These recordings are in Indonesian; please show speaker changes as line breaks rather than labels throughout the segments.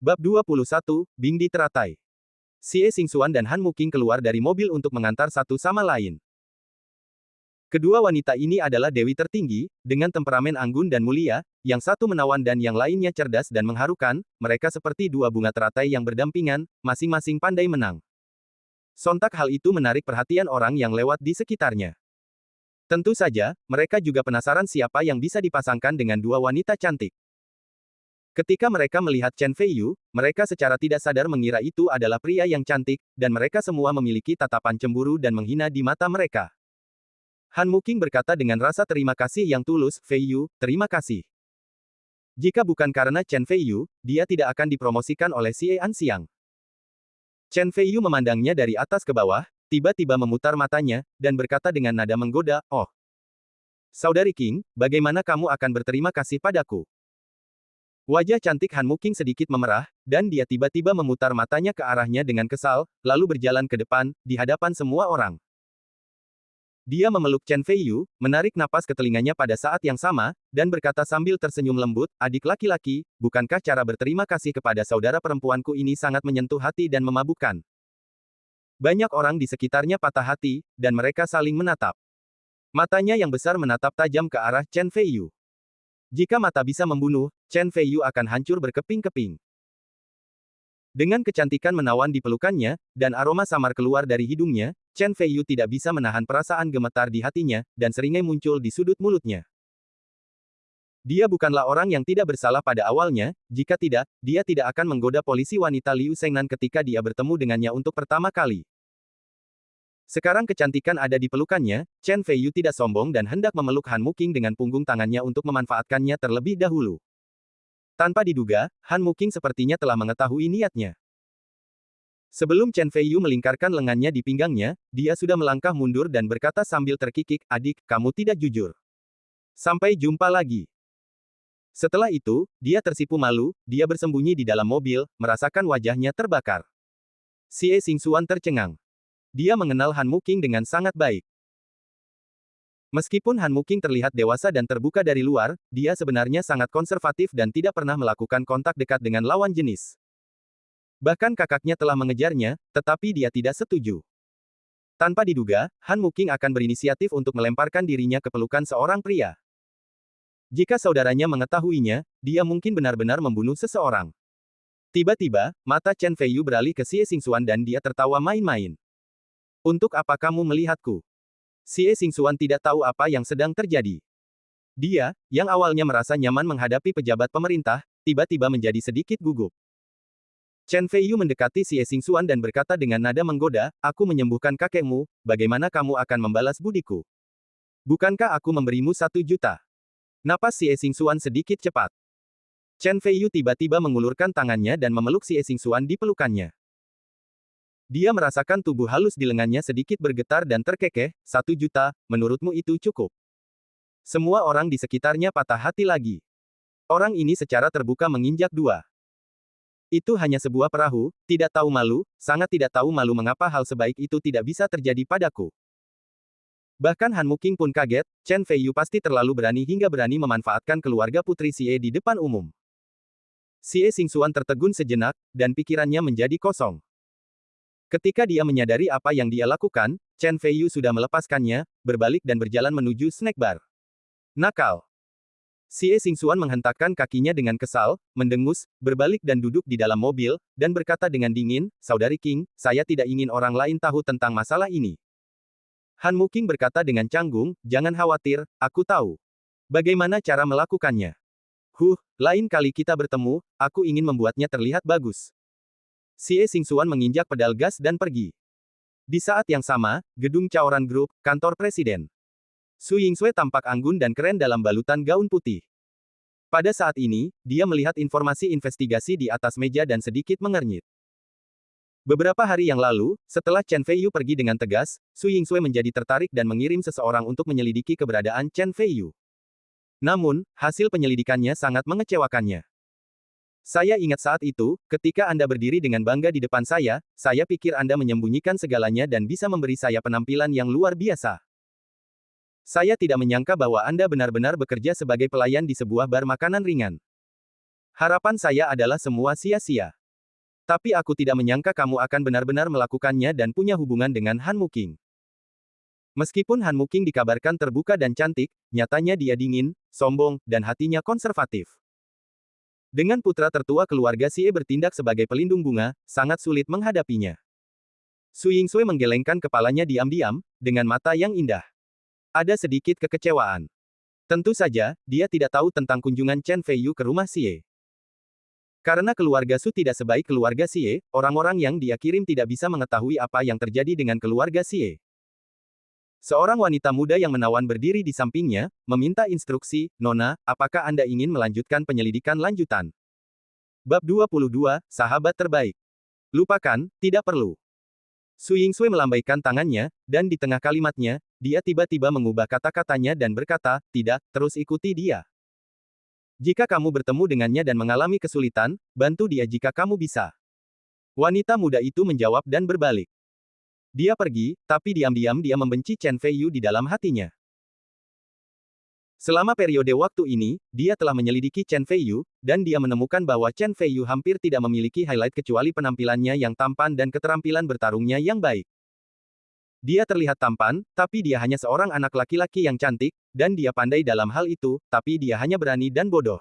Bab 21, Bing di teratai. Xie Xingxuan dan Han Muking keluar dari mobil untuk mengantar satu sama lain. Kedua wanita ini adalah dewi tertinggi, dengan temperamen anggun dan mulia, yang satu menawan dan yang lainnya cerdas dan mengharukan, mereka seperti dua bunga teratai yang berdampingan, masing-masing pandai menang. Sontak hal itu menarik perhatian orang yang lewat di sekitarnya. Tentu saja, mereka juga penasaran siapa yang bisa dipasangkan dengan dua wanita cantik. Ketika mereka melihat Chen Feiyu, mereka secara tidak sadar mengira itu adalah pria yang cantik, dan mereka semua memiliki tatapan cemburu dan menghina di mata mereka. Han Muking berkata dengan rasa terima kasih yang tulus, Feiyu, terima kasih. Jika bukan karena Chen Feiyu, dia tidak akan dipromosikan oleh Xie Anxiang. Chen Feiyu memandangnya dari atas ke bawah, tiba-tiba memutar matanya, dan berkata dengan nada menggoda, "Oh, Saudari King, bagaimana kamu akan berterima kasih padaku?" Wajah cantik Han Muking sedikit memerah, dan dia tiba-tiba memutar matanya ke arahnya dengan kesal, lalu berjalan ke depan, di hadapan semua orang. Dia memeluk Chen Feiyu, menarik napas ke telinganya pada saat yang sama, dan berkata sambil tersenyum lembut, "Adik laki-laki, bukankah cara berterima kasih kepada saudara perempuanku ini sangat menyentuh hati dan memabukkan?" Banyak orang di sekitarnya patah hati, dan mereka saling menatap. Matanya yang besar menatap tajam ke arah Chen Feiyu. Jika mata bisa membunuh, Chen Feiyu akan hancur berkeping-keping. Dengan kecantikan menawan di pelukannya, dan aroma samar keluar dari hidungnya, Chen Feiyu tidak bisa menahan perasaan gemetar di hatinya, dan seringai muncul di sudut mulutnya. Dia bukanlah orang yang tidak bersalah pada awalnya, jika tidak, dia tidak akan menggoda polisi wanita Liu Shengnan ketika dia bertemu dengannya untuk pertama kali. Sekarang kecantikan ada di pelukannya, Chen Feiyu tidak sombong dan hendak memeluk Han Muking dengan punggung tangannya untuk memanfaatkannya terlebih dahulu. Tanpa diduga, Han Muking sepertinya telah mengetahui niatnya. Sebelum Chen Feiyu melingkarkan lengannya di pinggangnya, dia sudah melangkah mundur dan berkata sambil terkikik, "Adik, kamu tidak jujur. Sampai jumpa lagi." Setelah itu, dia tersipu malu, dia bersembunyi di dalam mobil, merasakan wajahnya terbakar. Xie Xingxuan tercengang. Dia mengenal Han Muking dengan sangat baik. Meskipun Han Muking terlihat dewasa dan terbuka dari luar, dia sebenarnya sangat konservatif dan tidak pernah melakukan kontak dekat dengan lawan jenis. Bahkan kakaknya telah mengejarnya, tetapi dia tidak setuju. Tanpa diduga, Han Muking akan berinisiatif untuk melemparkan dirinya ke pelukan seorang pria. Jika saudaranya mengetahuinya, dia mungkin benar-benar membunuh seseorang. Tiba-tiba, mata Chen Feiyu beralih ke Xie Xingxuan dan dia tertawa main-main. "Untuk apa kamu melihatku?" Xie Xingxuan tidak tahu apa yang sedang terjadi. Dia, yang awalnya merasa nyaman menghadapi pejabat pemerintah, tiba-tiba menjadi sedikit gugup. Chen Feiyu mendekati Xie Xingxuan dan berkata dengan nada menggoda, "Aku menyembuhkan kakekmu, bagaimana kamu akan membalas budiku? Bukankah aku memberimu 1 juta?" Napas Xie Xingxuan sedikit cepat. Chen Feiyu tiba-tiba mengulurkan tangannya dan memeluk Xie Xingxuan di pelukannya. Dia merasakan tubuh halus di lengannya sedikit bergetar dan terkekeh, 1 juta, menurutmu itu cukup? Semua orang di sekitarnya patah hati lagi. Orang ini secara terbuka menginjak 2. Itu hanya sebuah perahu, tidak tahu malu, sangat tidak tahu malu mengapa hal sebaik itu tidak bisa terjadi padaku. Bahkan Han Muking pun kaget, Chen Feiyu pasti terlalu berani hingga berani memanfaatkan keluarga putri Xie di depan umum. Xie Xingxuan tertegun sejenak, dan pikirannya menjadi kosong. Ketika dia menyadari apa yang dia lakukan, Chen Feiyu sudah melepaskannya, berbalik dan berjalan menuju snack bar. Nakal. Xie Xingxuan menghentakkan kakinya dengan kesal, mendengus, berbalik dan duduk di dalam mobil, dan berkata dengan dingin, "Saudari King, saya tidak ingin orang lain tahu tentang masalah ini." Han Muking berkata dengan canggung, "Jangan khawatir, aku tahu bagaimana cara melakukannya. Lain kali kita bertemu, aku ingin membuatnya terlihat bagus." Xie Xingxuan menginjak pedal gas dan pergi. Di saat yang sama, gedung Chaoran Group, kantor presiden. Su Yingsui tampak anggun dan keren dalam balutan gaun putih. Pada saat ini, dia melihat informasi investigasi di atas meja dan sedikit mengernyit. Beberapa hari yang lalu, setelah Chen Feiyu pergi dengan tegas, Su Yingsui menjadi tertarik dan mengirim seseorang untuk menyelidiki keberadaan Chen Feiyu. Namun, hasil penyelidikannya sangat mengecewakannya. "Saya ingat saat itu, ketika Anda berdiri dengan bangga di depan saya pikir Anda menyembunyikan segalanya dan bisa memberi saya penampilan yang luar biasa. Saya tidak menyangka bahwa Anda benar-benar bekerja sebagai pelayan di sebuah bar makanan ringan." Harapan saya adalah semua sia-sia. Tapi aku tidak menyangka kamu akan benar-benar melakukannya dan punya hubungan dengan Han Muking. Meskipun Han Muking dikabarkan terbuka dan cantik, nyatanya dia dingin, sombong, dan hatinya konservatif. Dengan putra tertua keluarga Xie bertindak sebagai pelindung bunga, sangat sulit menghadapinya. Su Yingsui menggelengkan kepalanya diam-diam, dengan mata yang indah. Ada sedikit kekecewaan. Tentu saja, dia tidak tahu tentang kunjungan Chen Feiyu ke rumah Xie. Karena keluarga Su tidak sebaik keluarga Xie, orang-orang yang dia kirim tidak bisa mengetahui apa yang terjadi dengan keluarga Xie. Seorang wanita muda yang menawan berdiri di sampingnya, meminta instruksi, "Nona, apakah Anda ingin melanjutkan penyelidikan lanjutan?" Bab 22, Sahabat Terbaik. Lupakan, tidak perlu. Su Yingsui melambaikan tangannya, dan di tengah kalimatnya, dia tiba-tiba mengubah kata-katanya dan berkata, "Tidak, terus ikuti dia. Jika kamu bertemu dengannya dan mengalami kesulitan, bantu dia jika kamu bisa." Wanita muda itu menjawab dan berbalik. Dia pergi, tapi diam-diam dia membenci Chen Feiyu di dalam hatinya. Selama periode waktu ini, dia telah menyelidiki Chen Feiyu, dan dia menemukan bahwa Chen Feiyu hampir tidak memiliki highlight kecuali penampilannya yang tampan dan keterampilan bertarungnya yang baik. Dia terlihat tampan, tapi dia hanya seorang anak laki-laki yang cantik, dan dia pandai dalam hal itu, tapi dia hanya berani dan bodoh.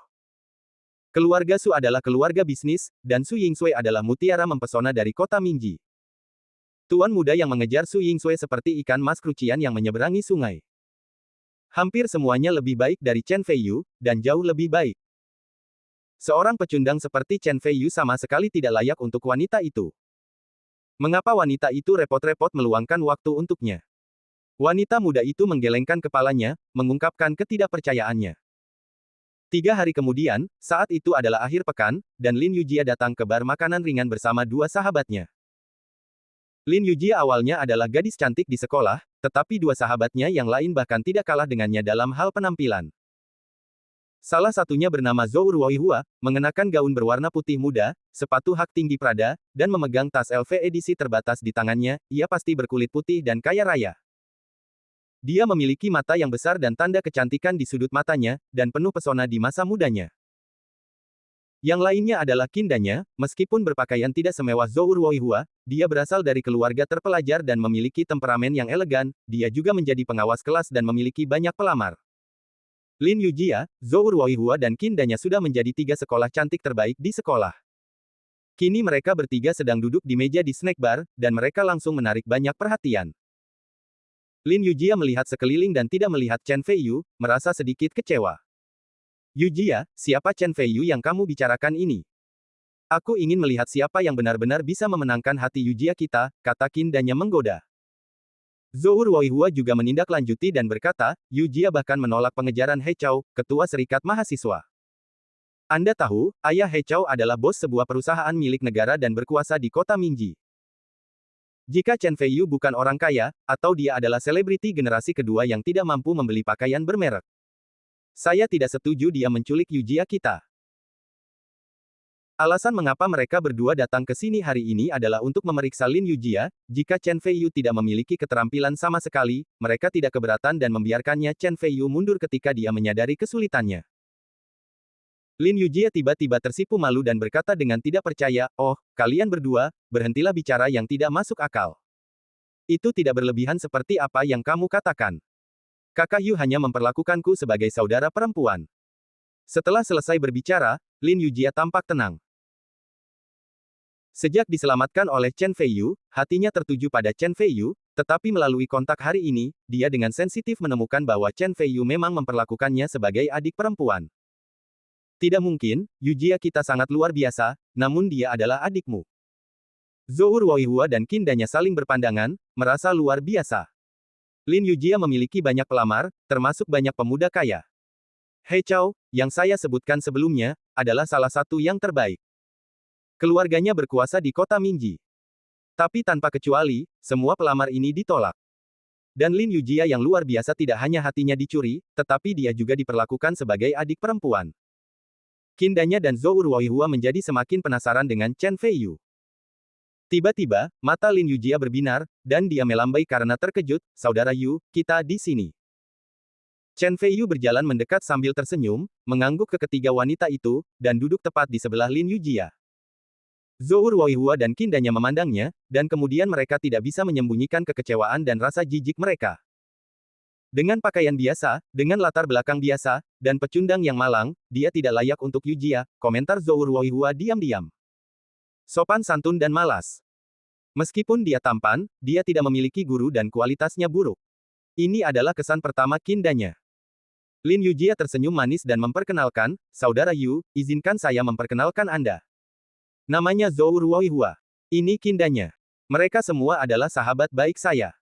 Keluarga Su adalah keluarga bisnis, dan Su Yingsui adalah mutiara mempesona dari kota Minji. Tuan muda yang mengejar Su Yingsui seperti ikan mas krucian yang menyeberangi sungai. Hampir semuanya lebih baik dari Chen Feiyu, dan jauh lebih baik. Seorang pecundang seperti Chen Feiyu sama sekali tidak layak untuk wanita itu. Mengapa wanita itu repot-repot meluangkan waktu untuknya? Wanita muda itu menggelengkan kepalanya, mengungkapkan ketidakpercayaannya. 3 hari kemudian, saat itu adalah akhir pekan, dan Lin Yujia datang ke bar makanan ringan bersama dua sahabatnya. Lin Yujia awalnya adalah gadis cantik di sekolah, tetapi dua sahabatnya yang lain bahkan tidak kalah dengannya dalam hal penampilan. Salah satunya bernama Zhou Ruoihua, mengenakan gaun berwarna putih muda, sepatu hak tinggi Prada, dan memegang tas LV edisi terbatas di tangannya. Ia pasti berkulit putih dan kaya raya. Dia memiliki mata yang besar dan tanda kecantikan di sudut matanya, dan penuh pesona di masa mudanya. Yang lainnya adalah Kindanya, meskipun berpakaian tidak semewah Zhou Ruoihua, dia berasal dari keluarga terpelajar dan memiliki temperamen yang elegan, dia juga menjadi pengawas kelas dan memiliki banyak pelamar. Lin Yujia, Zhou Ruoihua dan Kindanya sudah menjadi 3 sekolah cantik terbaik di sekolah. Kini mereka bertiga sedang duduk di meja di snack bar, dan mereka langsung menarik banyak perhatian. Lin Yujia melihat sekeliling dan tidak melihat Chen Feiyu, merasa sedikit kecewa. "Yujia, siapa Chen Feiyu yang kamu bicarakan ini? Aku ingin melihat siapa yang benar-benar bisa memenangkan hati Yujia kita," kata Kindanya menggoda. Zhou Ruoihua juga menindaklanjuti dan berkata, "Yujia bahkan menolak pengejaran He Chao, ketua serikat mahasiswa. Anda tahu, ayah He Chao adalah bos sebuah perusahaan milik negara dan berkuasa di kota Minji. Jika Chen Feiyu bukan orang kaya, atau dia adalah selebriti generasi kedua yang tidak mampu membeli pakaian bermerek, saya tidak setuju dia menculik Yujia kita." Alasan mengapa mereka berdua datang ke sini hari ini adalah untuk memeriksa Lin Yujia. Jika Chen Feiyu tidak memiliki keterampilan sama sekali, mereka tidak keberatan dan membiarkannya Chen Feiyu mundur ketika dia menyadari kesulitannya. Lin Yujia tiba-tiba tersipu malu dan berkata dengan tidak percaya, "Oh, kalian berdua, berhentilah bicara yang tidak masuk akal. Itu tidak berlebihan seperti apa yang kamu katakan. Kakak Yu hanya memperlakukanku sebagai saudara perempuan." Setelah selesai berbicara, Lin Yujia tampak tenang. Sejak diselamatkan oleh Chen Feiyu, hatinya tertuju pada Chen Feiyu, tetapi melalui kontak hari ini, dia dengan sensitif menemukan bahwa Chen Feiyu memang memperlakukannya sebagai adik perempuan. "Tidak mungkin, Yujia kita sangat luar biasa, namun dia adalah adikmu." Zhou Ruoihua dan Kindanya saling berpandangan, merasa luar biasa. Lin Yujia memiliki banyak pelamar, termasuk banyak pemuda kaya. He Chao, yang saya sebutkan sebelumnya, adalah salah satu yang terbaik. Keluarganya berkuasa di kota Minji. Tapi tanpa kecuali, semua pelamar ini ditolak. Dan Lin Yujia yang luar biasa tidak hanya hatinya dicuri, tetapi dia juga diperlakukan sebagai adik perempuan. Kindanya dan Zhou Ruoihua menjadi semakin penasaran dengan Chen Feiyu. Tiba-tiba, mata Lin Yujia berbinar, dan dia melambai karena terkejut, "Saudara Yu, kita di sini." Chen Feiyu berjalan mendekat sambil tersenyum, mengangguk ke ketiga wanita itu, dan duduk tepat di sebelah Lin Yujia. Zhou Ruoihua dan Qin Danya memandangnya, dan kemudian mereka tidak bisa menyembunyikan kekecewaan dan rasa jijik mereka. Dengan pakaian biasa, dengan latar belakang biasa, dan pecundang yang malang, dia tidak layak untuk Yujia, komentar Zhou Ruoihua diam-diam. Sopan santun dan malas. Meskipun dia tampan, dia tidak memiliki guru dan kualitasnya buruk. Ini adalah kesan pertama Qin Danya. Lin Yujia tersenyum manis dan memperkenalkan, Saudara Yu, izinkan saya memperkenalkan Anda. Namanya Zhou Ruoihua. Ini Qin Danya. Mereka semua adalah sahabat baik saya.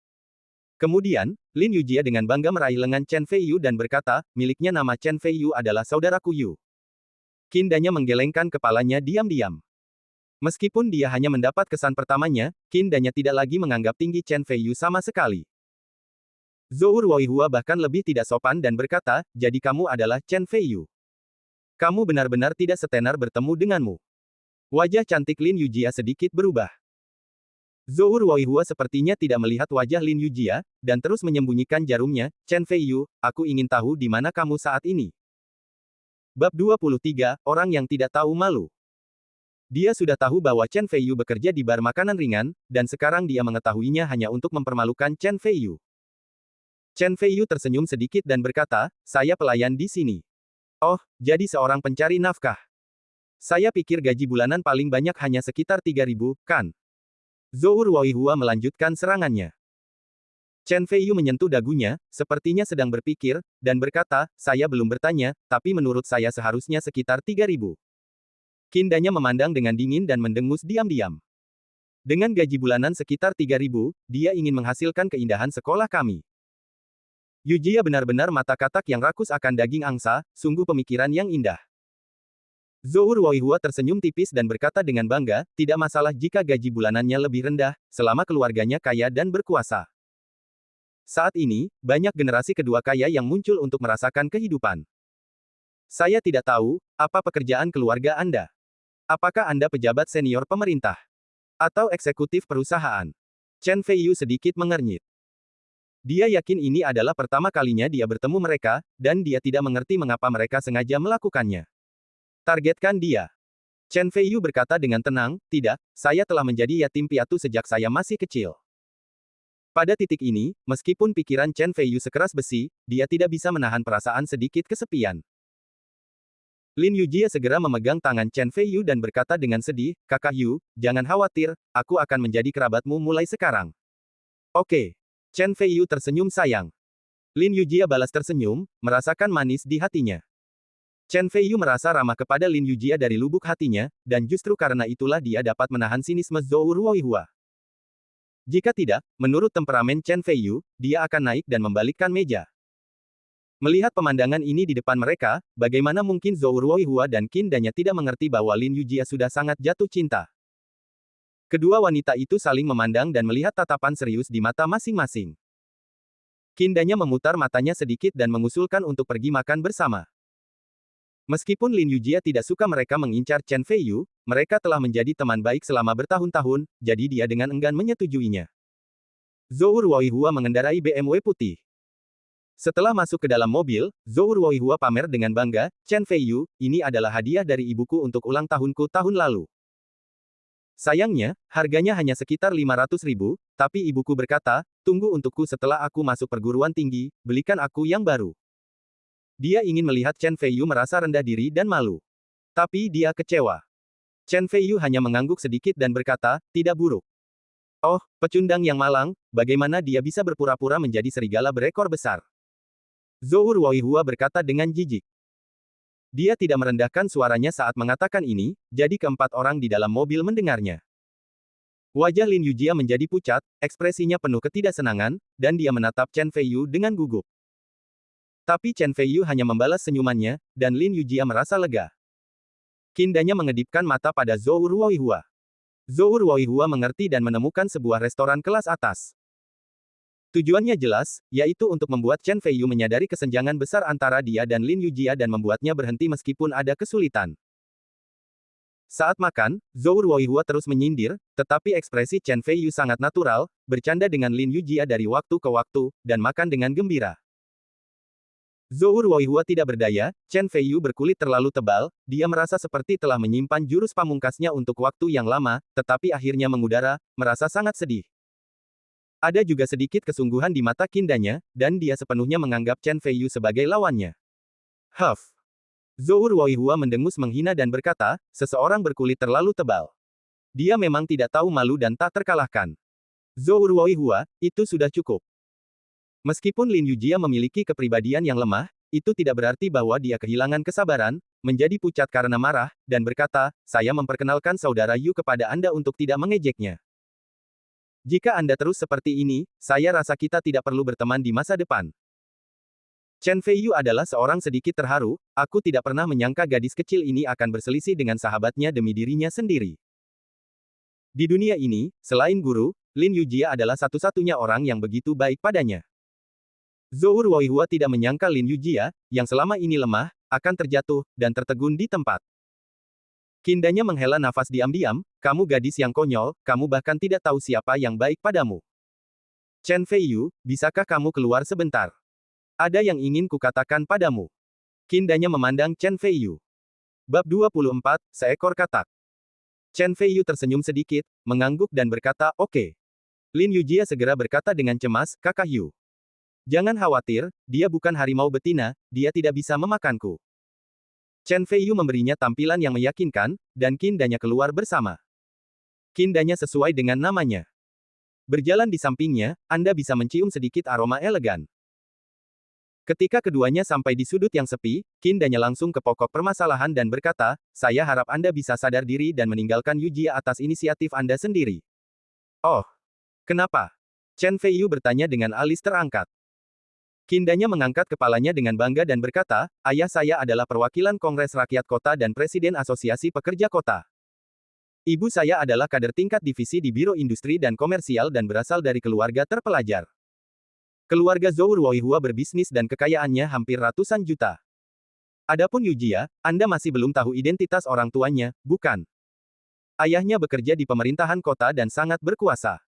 Kemudian, Lin Yujia dengan bangga meraih lengan Chen Feiyu dan berkata, miliknya nama Chen Feiyu adalah saudaraku Yu. Qin Danya menggelengkan kepalanya diam-diam. Meskipun dia hanya mendapat kesan pertamanya, Qin Danya tidak lagi menganggap tinggi Chen Feiyu sama sekali. Zhou Ruoihua bahkan lebih tidak sopan dan berkata, jadi kamu adalah Chen Feiyu. Kamu benar-benar tidak setenar bertemu denganmu. Wajah cantik Lin Yujia sedikit berubah. Zhou Ruoihua sepertinya tidak melihat wajah Lin Yujia, dan terus menyembunyikan jarumnya, Chen Feiyu, aku ingin tahu di mana kamu saat ini. Bab 23, Orang yang Tidak Tahu Malu. Dia sudah tahu bahwa Chen Feiyu bekerja di bar makanan ringan, dan sekarang dia mengetahuinya hanya untuk mempermalukan Chen Feiyu. Chen Feiyu tersenyum sedikit dan berkata, saya pelayan di sini. Oh, jadi seorang pencari nafkah. Saya pikir gaji bulanan paling banyak hanya sekitar 3.000, kan? Zhou Ruoihua melanjutkan serangannya. Chen Feiyu menyentuh dagunya, sepertinya sedang berpikir, dan berkata, saya belum bertanya, tapi menurut saya seharusnya sekitar 3.000. Qin Danya memandang dengan dingin dan mendengus diam-diam. Dengan gaji bulanan sekitar 3.000, dia ingin menghasilkan keindahan sekolah kami. Yujia benar-benar mata katak yang rakus akan daging angsa, sungguh pemikiran yang indah. Zhou Ruoihua tersenyum tipis dan berkata dengan bangga, tidak masalah jika gaji bulanannya lebih rendah, selama keluarganya kaya dan berkuasa. Saat ini, banyak generasi kedua kaya yang muncul untuk merasakan kehidupan. Saya tidak tahu, apa pekerjaan keluarga Anda? Apakah Anda pejabat senior pemerintah? Atau eksekutif perusahaan? Chen Feiyu sedikit mengernyit. Dia yakin ini adalah pertama kalinya dia bertemu mereka, dan dia tidak mengerti mengapa mereka sengaja melakukannya. Targetkan dia. Chen Feiyu berkata dengan tenang, tidak, saya telah menjadi yatim piatu sejak saya masih kecil. Pada titik ini, meskipun pikiran Chen Feiyu sekeras besi, dia tidak bisa menahan perasaan sedikit kesepian. Lin Yujia segera memegang tangan Chen Feiyu dan berkata dengan sedih, Kakak Yu, jangan khawatir, aku akan menjadi kerabatmu mulai sekarang. Oke. Chen Feiyu tersenyum sayang. Lin Yujia balas tersenyum, merasakan manis di hatinya. Chen Feiyu merasa ramah kepada Lin Yujia dari lubuk hatinya, dan justru karena itulah dia dapat menahan sinisme Zhou Ruoihua. Jika tidak, menurut temperamen Chen Feiyu, dia akan naik dan membalikkan meja. Melihat pemandangan ini di depan mereka, bagaimana mungkin Zhou Ruoihua dan Qin Danya tidak mengerti bahwa Lin Yujia sudah sangat jatuh cinta. Kedua wanita itu saling memandang dan melihat tatapan serius di mata masing-masing. Qin Danya memutar matanya sedikit dan mengusulkan untuk pergi makan bersama. Meskipun Lin Yujia tidak suka mereka mengincar Chen Feiyu, mereka telah menjadi teman baik selama bertahun-tahun, jadi dia dengan enggan menyetujuinya. Zhou Ruoihua mengendarai BMW putih. Setelah masuk ke dalam mobil, Zhou Ruoihua pamer dengan bangga, Chen Feiyu, ini adalah hadiah dari ibuku untuk ulang tahunku tahun lalu. Sayangnya, harganya hanya sekitar 500.000, tapi ibuku berkata, tunggu untukku setelah aku masuk perguruan tinggi, belikan aku yang baru. Dia ingin melihat Chen Feiyu merasa rendah diri dan malu. Tapi dia kecewa. Chen Feiyu hanya mengangguk sedikit dan berkata, tidak buruk. Oh, pecundang yang malang, bagaimana dia bisa berpura-pura menjadi serigala berekor besar? Zhou Ruoihua berkata dengan jijik. Dia tidak merendahkan suaranya saat mengatakan ini, jadi keempat orang di dalam mobil mendengarnya. Wajah Lin Yujia menjadi pucat, ekspresinya penuh ketidaksenangan, dan dia menatap Chen Feiyu dengan gugup. Tapi Chen Feiyu hanya membalas senyumannya, dan Lin Yujia merasa lega. Qin Danya mengedipkan mata pada Zhou Ruoihua. Zhou Ruoihua mengerti dan menemukan sebuah restoran kelas atas. Tujuannya jelas, yaitu untuk membuat Chen Feiyu menyadari kesenjangan besar antara dia dan Lin Yujia dan membuatnya berhenti meskipun ada kesulitan. Saat makan, Zhou Ruoihua terus menyindir, tetapi ekspresi Chen Feiyu sangat natural, bercanda dengan Lin Yujia dari waktu ke waktu, dan makan dengan gembira. Zhou Ruoihua tidak berdaya, Chen Feiyu berkulit terlalu tebal, dia merasa seperti telah menyimpan jurus pamungkasnya untuk waktu yang lama, tetapi akhirnya mengudara, merasa sangat sedih. Ada juga sedikit kesungguhan di mata kindanya, dan dia sepenuhnya menganggap Chen Feiyu sebagai lawannya. Huff. Zhou Ruoihua mendengus menghina dan berkata, seseorang berkulit terlalu tebal. Dia memang tidak tahu malu dan tak terkalahkan. Zhou Ruoihua, itu sudah cukup. Meskipun Lin Yujia memiliki kepribadian yang lemah, itu tidak berarti bahwa dia kehilangan kesabaran, menjadi pucat karena marah, dan berkata, saya memperkenalkan saudara Yu kepada Anda untuk tidak mengejeknya. Jika Anda terus seperti ini, saya rasa kita tidak perlu berteman di masa depan. Chen Feiyu adalah seorang sedikit terharu, aku tidak pernah menyangka gadis kecil ini akan berselisih dengan sahabatnya demi dirinya sendiri. Di dunia ini, selain guru, Lin Yujia adalah satu-satunya orang yang begitu baik padanya. Zhou Ruoihua tidak menyangka Lin Yujia, yang selama ini lemah, akan terjatuh, dan tertegun di tempat. Kindanya menghela nafas diam-diam, kamu gadis yang konyol, kamu bahkan tidak tahu siapa yang baik padamu. Chen Feiyu, bisakah kamu keluar sebentar? Ada yang ingin kukatakan padamu. Kindanya memandang Chen Feiyu. Bab 24, Seekor Katak. Chen Feiyu tersenyum sedikit, mengangguk dan berkata, oke. Lin Yujia segera berkata dengan cemas, Kakak Yu. Jangan khawatir, dia bukan harimau betina, dia tidak bisa memakanku. Chen Feiyu memberinya tampilan yang meyakinkan, dan kindanya keluar bersama. Kindanya sesuai dengan namanya. Berjalan di sampingnya, Anda bisa mencium sedikit aroma elegan. Ketika keduanya sampai di sudut yang sepi, kindanya langsung ke pokok permasalahan dan berkata, saya harap Anda bisa sadar diri dan meninggalkan Yujia atas inisiatif Anda sendiri. Oh, kenapa? Chen Feiyu bertanya dengan alis terangkat. Kindanya mengangkat kepalanya dengan bangga dan berkata, ayah saya adalah perwakilan Kongres Rakyat Kota dan Presiden Asosiasi Pekerja Kota. Ibu saya adalah kader tingkat divisi di Biro Industri dan Komersial dan berasal dari keluarga terpelajar. Keluarga Zhou Ruoihua berbisnis dan kekayaannya hampir ratusan juta. Adapun Yujia, Anda masih belum tahu identitas orang tuanya, bukan? Ayahnya bekerja di pemerintahan kota dan sangat berkuasa.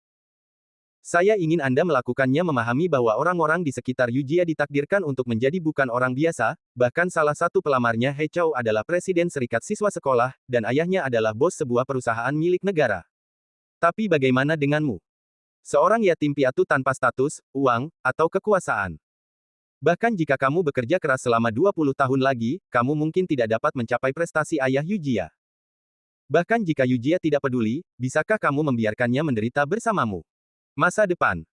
Saya ingin Anda melakukannya memahami bahwa orang-orang di sekitar Yujia ditakdirkan untuk menjadi bukan orang biasa, bahkan salah satu pelamarnya He Chou adalah Presiden Serikat Siswa Sekolah, dan ayahnya adalah bos sebuah perusahaan milik negara. Tapi bagaimana denganmu? Seorang yatim piatu tanpa status, uang, atau kekuasaan. Bahkan jika kamu bekerja keras selama 20 tahun lagi, kamu mungkin tidak dapat mencapai prestasi ayah Yujia. Bahkan jika Yujia tidak peduli, bisakah kamu membiarkannya menderita bersamamu? Masa depan.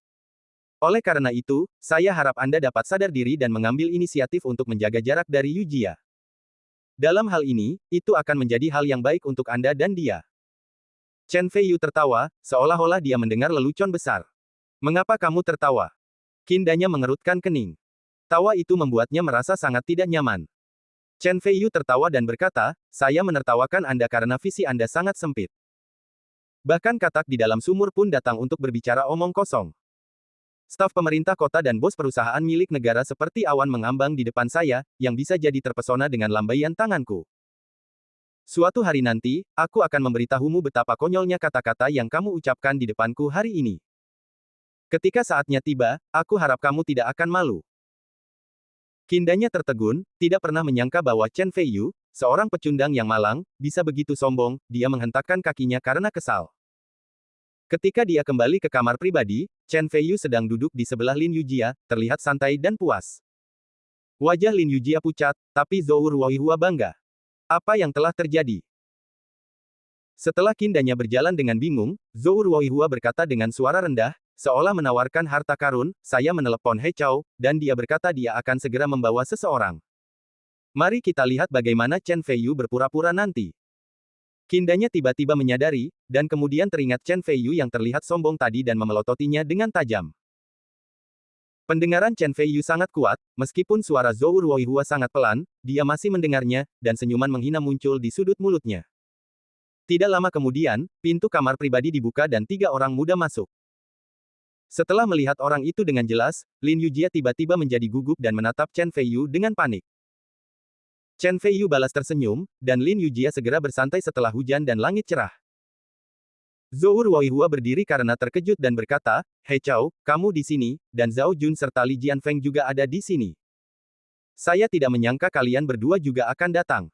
Oleh karena itu, saya harap Anda dapat sadar diri dan mengambil inisiatif untuk menjaga jarak dari Yujia. Dalam hal ini, itu akan menjadi hal yang baik untuk Anda dan dia. Chen Feiyu tertawa, seolah-olah dia mendengar lelucon besar. Mengapa kamu tertawa? Kindanya mengerutkan kening. Tawa itu membuatnya merasa sangat tidak nyaman. Chen Feiyu tertawa dan berkata, saya menertawakan Anda karena visi Anda sangat sempit. Bahkan katak di dalam sumur pun datang untuk berbicara omong kosong. Staf pemerintah kota dan bos perusahaan milik negara seperti awan mengambang di depan saya, yang bisa jadi terpesona dengan lambaian tanganku. Suatu hari nanti, aku akan memberitahumu betapa konyolnya kata-kata yang kamu ucapkan di depanku hari ini. Ketika saatnya tiba, aku harap kamu tidak akan malu. Kindanya tertegun, tidak pernah menyangka bahwa Chen Feiyu, seorang pecundang yang malang, bisa begitu sombong, dia menghentakkan kakinya karena kesal. Ketika dia kembali ke kamar pribadi, Chen Feiyu sedang duduk di sebelah Lin Yujia, terlihat santai dan puas. Wajah Lin Yujia pucat, tapi Zhou Ruoihua bangga. Apa yang telah terjadi? Setelah kindanya berjalan dengan bingung, Zhou Ruoihua berkata dengan suara rendah, seolah menawarkan harta karun, saya menelepon He Chou, dan dia berkata dia akan segera membawa seseorang. Mari kita lihat bagaimana Chen Feiyu berpura-pura nanti. Kindanya tiba-tiba menyadari, dan kemudian teringat Chen Feiyu yang terlihat sombong tadi dan memelototinya dengan tajam. Pendengaran Chen Feiyu sangat kuat, meskipun suara Zhou Ruoihua sangat pelan, dia masih mendengarnya, dan senyuman menghina muncul di sudut mulutnya. Tidak lama kemudian, pintu kamar pribadi dibuka dan 3 orang muda masuk. Setelah melihat orang itu dengan jelas, Lin Yujia tiba-tiba menjadi gugup dan menatap Chen Feiyu dengan panik. Chen Feiyu balas tersenyum, dan Lin Yujia segera bersantai setelah hujan dan langit cerah. Zhou Ruoihua berdiri karena terkejut dan berkata, He Chou, kamu di sini, dan Zhao Jun serta Li Jianfeng juga ada di sini. Saya tidak menyangka kalian berdua juga akan datang.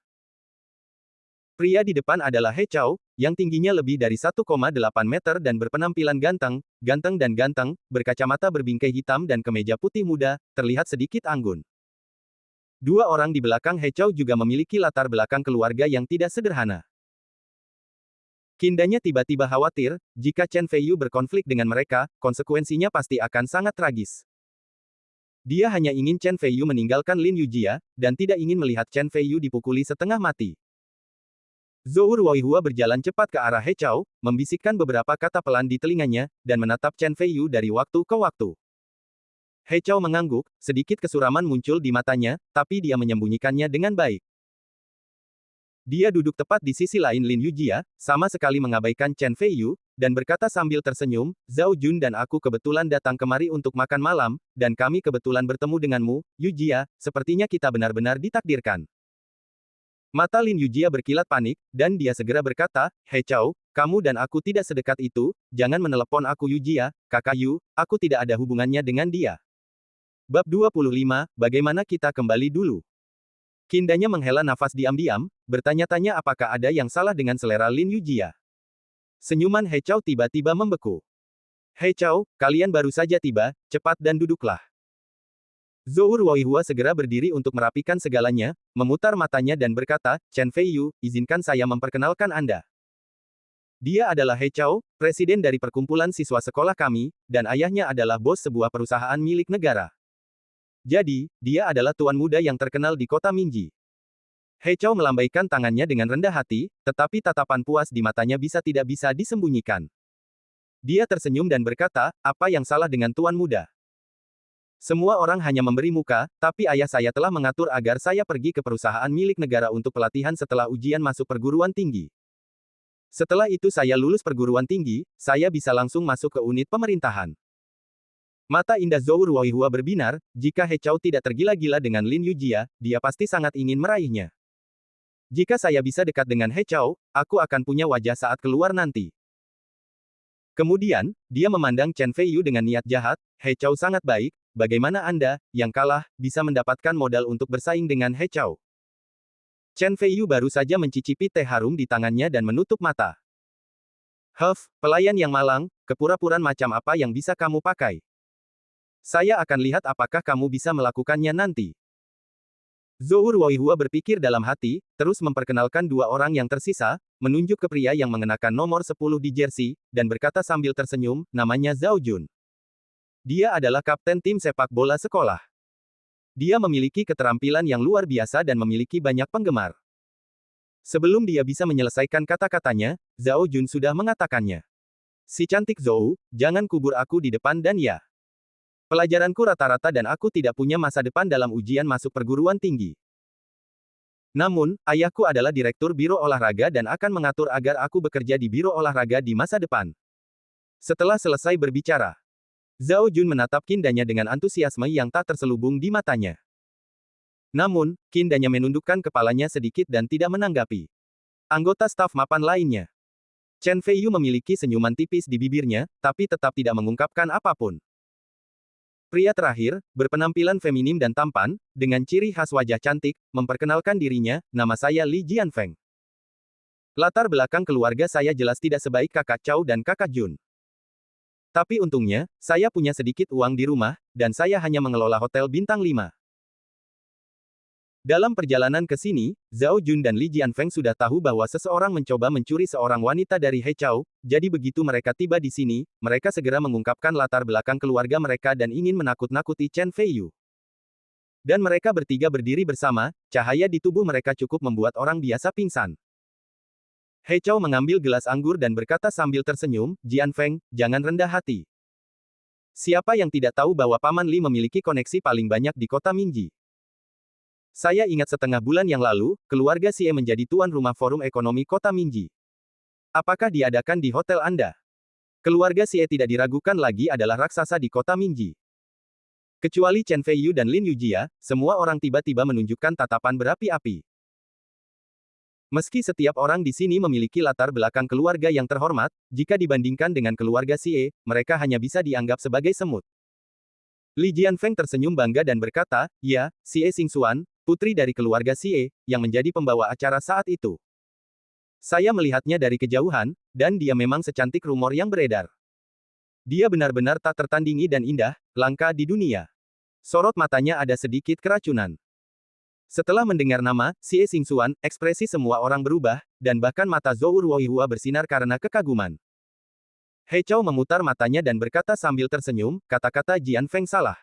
Pria di depan adalah He Chao, yang tingginya lebih dari 1,8 meter dan berpenampilan ganteng, berkacamata berbingkai hitam dan kemeja putih muda, terlihat sedikit anggun. Dua orang di belakang He Chao juga memiliki latar belakang keluarga yang tidak sederhana. Kindanya tiba-tiba khawatir, jika Chen Feiyu berkonflik dengan mereka, konsekuensinya pasti akan sangat tragis. Dia hanya ingin Chen Feiyu meninggalkan Lin Yujia, dan tidak ingin melihat Chen Feiyu dipukuli setengah mati. Zhou Ruoihua berjalan cepat ke arah He Chao, membisikkan beberapa kata pelan di telinganya, dan menatap Chen Feiyu dari waktu ke waktu. He Chao mengangguk, sedikit kesuraman muncul di matanya, tapi dia menyembunyikannya dengan baik. Dia duduk tepat di sisi lain Lin Yujia, sama sekali mengabaikan Chen Feiyu, dan berkata sambil tersenyum, Zhao Jun dan aku kebetulan datang kemari untuk makan malam, dan kami kebetulan bertemu denganmu, Yujia, sepertinya kita benar-benar ditakdirkan. Mata Lin Yujia berkilat panik, dan dia segera berkata, He Chao, kamu dan aku tidak sedekat itu, jangan menelepon aku Yujia, kakak Yu, aku tidak ada hubungannya dengan dia. Bab 25, bagaimana kita kembali dulu? Kindanya menghela nafas diam-diam, bertanya-tanya apakah ada yang salah dengan selera Lin Yujia. Senyuman He Chao tiba-tiba membeku. He Chao, kalian baru saja tiba, cepat dan duduklah. Zhou Ruoihua segera berdiri untuk merapikan segalanya, memutar matanya dan berkata, Chen Feiyu, izinkan saya memperkenalkan Anda. Dia adalah He Chao, presiden dari perkumpulan siswa sekolah kami, dan ayahnya adalah bos sebuah perusahaan milik negara. Jadi, dia adalah tuan muda yang terkenal di kota Minji. He Chao melambaikan tangannya dengan rendah hati, tetapi tatapan puas di matanya tidak bisa disembunyikan. Dia tersenyum dan berkata, apa yang salah dengan tuan muda? Semua orang hanya memberi muka, tapi ayah saya telah mengatur agar saya pergi ke perusahaan milik negara untuk pelatihan setelah ujian masuk perguruan tinggi. Setelah itu saya lulus perguruan tinggi, saya bisa langsung masuk ke unit pemerintahan. Mata indah Zhou Ruoihua berbinar, jika He Chao tidak tergila-gila dengan Lin Yujia, dia pasti sangat ingin meraihnya. Jika saya bisa dekat dengan He Chao, aku akan punya wajah saat keluar nanti. Kemudian, dia memandang Chen Feiyu dengan niat jahat, He Chao sangat baik, bagaimana Anda, yang kalah, bisa mendapatkan modal untuk bersaing dengan He Chao? Chen Feiyu baru saja mencicipi teh harum di tangannya dan menutup mata. Pelayan yang malang, kepura-puraan macam apa yang bisa kamu pakai? Saya akan lihat apakah kamu bisa melakukannya nanti. Zhou Ruoihua berpikir dalam hati, terus memperkenalkan dua orang yang tersisa, menunjuk ke pria yang mengenakan nomor 10 di jersey, dan berkata sambil tersenyum, namanya Zhao Jun. Dia adalah kapten tim sepak bola sekolah. Dia memiliki keterampilan yang luar biasa dan memiliki banyak penggemar. Sebelum dia bisa menyelesaikan kata-katanya, Zhao Jun sudah mengatakannya. Si cantik Zhou, jangan kubur aku di depan dan ya. Pelajaranku rata-rata dan aku tidak punya masa depan dalam ujian masuk perguruan tinggi. Namun, ayahku adalah direktur biro olahraga dan akan mengatur agar aku bekerja di biro olahraga di masa depan. Setelah selesai berbicara, Zhao Jun menatap kindanya dengan antusiasme yang tak terselubung di matanya. Namun, kindanya menundukkan kepalanya sedikit dan tidak menanggapi. Anggota staf mapan lainnya. Chen Feiyu memiliki senyuman tipis di bibirnya, tapi tetap tidak mengungkapkan apapun. Pria terakhir, berpenampilan feminim dan tampan, dengan ciri khas wajah cantik, memperkenalkan dirinya, nama saya Li Jianfeng. Latar belakang keluarga saya jelas tidak sebaik kakak Chao dan kakak Jun. Tapi untungnya, saya punya sedikit uang di rumah, dan saya hanya mengelola hotel bintang 5. Dalam perjalanan ke sini, Zhao Jun dan Li Jianfeng sudah tahu bahwa seseorang mencoba mencuri seorang wanita dari He Chao, jadi begitu mereka tiba di sini, mereka segera mengungkapkan latar belakang keluarga mereka dan ingin menakut-nakuti Chen Feiyu. Dan mereka bertiga berdiri bersama, cahaya di tubuh mereka cukup membuat orang biasa pingsan. He Chao mengambil gelas anggur dan berkata sambil tersenyum, Jianfeng, jangan rendah hati. Siapa yang tidak tahu bahwa Paman Li memiliki koneksi paling banyak di kota Minji? Saya ingat setengah bulan yang lalu, keluarga Xie menjadi tuan rumah Forum Ekonomi Kota Minji. Apakah diadakan di hotel Anda? Keluarga Xie tidak diragukan lagi adalah raksasa di kota Minji. Kecuali Chen Feiyu dan Lin Yujia, semua orang tiba-tiba menunjukkan tatapan berapi-api. Meski setiap orang di sini memiliki latar belakang keluarga yang terhormat, jika dibandingkan dengan keluarga Xie, mereka hanya bisa dianggap sebagai semut. Li Jianfeng tersenyum bangga dan berkata, ya, Xie Xingxuan, putri dari keluarga Xie, yang menjadi pembawa acara saat itu. Saya melihatnya dari kejauhan, dan dia memang secantik rumor yang beredar. Dia benar-benar tak tertandingi dan indah, langka di dunia. Sorot matanya ada sedikit keracunan. Setelah mendengar nama, Xie Xingxuan, ekspresi semua orang berubah, dan bahkan mata Zhou Ruoyihua bersinar karena kekaguman. He Chou memutar matanya dan berkata sambil tersenyum, kata-kata Jian Feng salah.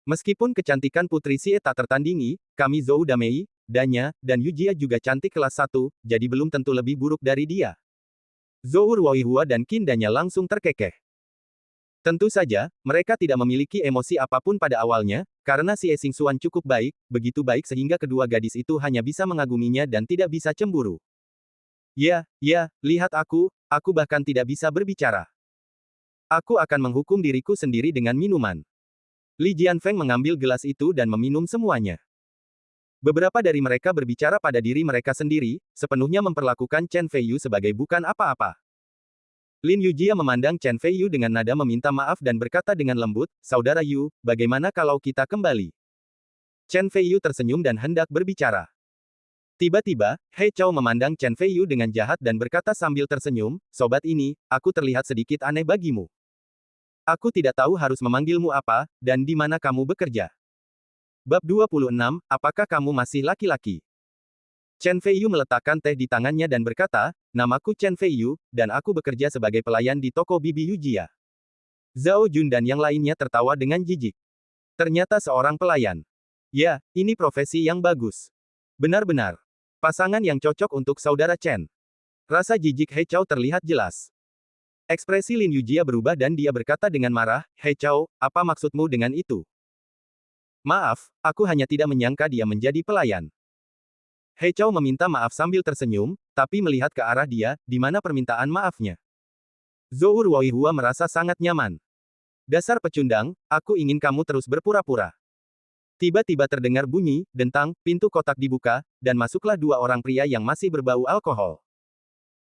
Meskipun kecantikan Putri Xie tak tertandingi, kami Zhou Damei, Danya, dan Yu Jia juga cantik kelas 1, jadi belum tentu lebih buruk dari dia. Zhou Ruoyihua dan Qin Danya langsung terkekeh. Tentu saja, mereka tidak memiliki emosi apapun pada awalnya, karena Xie Xingxuan cukup baik, begitu baik sehingga kedua gadis itu hanya bisa mengaguminya dan tidak bisa cemburu. Ya, lihat aku bahkan tidak bisa berbicara. Aku akan menghukum diriku sendiri dengan minuman. Li Jianfeng mengambil gelas itu dan meminum semuanya. Beberapa dari mereka berbicara pada diri mereka sendiri, sepenuhnya memperlakukan Chen Feiyu sebagai bukan apa-apa. Lin Yujia memandang Chen Feiyu dengan nada meminta maaf dan berkata dengan lembut, Saudara Yu, bagaimana kalau kita kembali? Chen Feiyu tersenyum dan hendak berbicara. Tiba-tiba, He Chou memandang Chen Feiyu dengan jahat dan berkata sambil tersenyum, Sobat ini, aku terlihat sedikit aneh bagimu. Aku tidak tahu harus memanggilmu apa, dan di mana kamu bekerja. Bab 26, apakah kamu masih laki-laki? Chen Feiyu meletakkan teh di tangannya dan berkata, namaku Chen Feiyu, dan aku bekerja sebagai pelayan di toko Bibi Yujia. Zhao Jun dan yang lainnya tertawa dengan jijik. Ternyata seorang pelayan. Ya, ini profesi yang bagus. Benar-benar. Pasangan yang cocok untuk saudara Chen. Rasa jijik He Chou terlihat jelas. Ekspresi Lin Yujia berubah dan dia berkata dengan marah, He Chou, apa maksudmu dengan itu? Maaf, aku hanya tidak menyangka dia menjadi pelayan. He Chou meminta maaf sambil tersenyum, tapi melihat ke arah dia, di mana permintaan maafnya. Zhou Ruoyihua merasa sangat nyaman. Dasar pecundang, aku ingin kamu terus berpura-pura. Tiba-tiba terdengar bunyi, dentang, pintu kotak dibuka, dan masuklah dua orang pria yang masih berbau alkohol.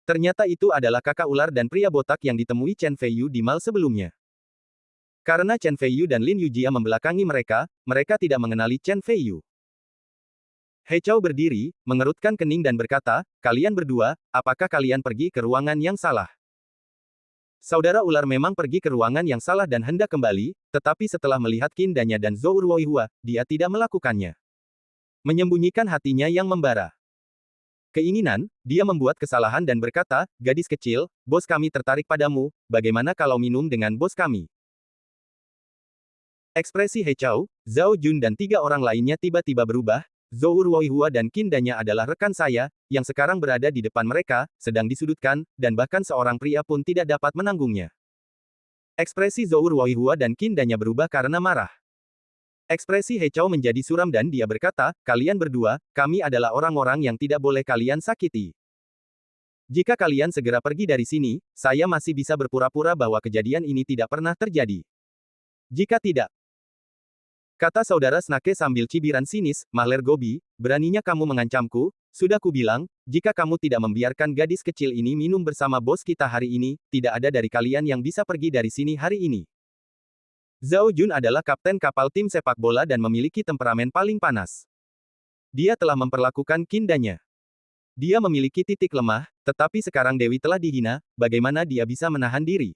Ternyata itu adalah kakak ular dan pria botak yang ditemui Chen Feiyu di mal sebelumnya. Karena Chen Feiyu dan Lin Yujia membelakangi mereka, mereka tidak mengenali Chen Feiyu. He Chou berdiri, mengerutkan kening dan berkata, kalian berdua, apakah kalian pergi ke ruangan yang salah? Saudara ular memang pergi ke ruangan yang salah dan hendak kembali, tetapi setelah melihat Qin Danya dan Zhou Ruoyihua, dia tidak melakukannya. Menyembunyikan hatinya yang membara. Keinginan, dia membuat kesalahan dan berkata, gadis kecil, bos kami tertarik padamu, bagaimana kalau minum dengan bos kami? Ekspresi He Chou, Zhao Jun dan tiga orang lainnya tiba-tiba berubah. Zhou Ruoyihua dan Qin Danya adalah rekan saya, yang sekarang berada di depan mereka, sedang disudutkan, dan bahkan seorang pria pun tidak dapat menanggungnya. Ekspresi Zhou Ruoyihua dan Qin Danya berubah karena marah. Ekspresi He Chou menjadi suram dan dia berkata, kalian berdua, kami adalah orang-orang yang tidak boleh kalian sakiti. Jika kalian segera pergi dari sini, saya masih bisa berpura-pura bahwa kejadian ini tidak pernah terjadi. Jika tidak, kata saudara Snake sambil cibiran sinis, Mahler Gobi, beraninya kamu mengancamku, sudah kubilang, jika kamu tidak membiarkan gadis kecil ini minum bersama bos kita hari ini, tidak ada dari kalian yang bisa pergi dari sini hari ini. Zhao Jun adalah kapten kapal tim sepak bola dan memiliki temperamen paling panas. Dia telah memperlakukan Qin Danya. Dia memiliki titik lemah, tetapi sekarang Dewi telah dihina, bagaimana dia bisa menahan diri?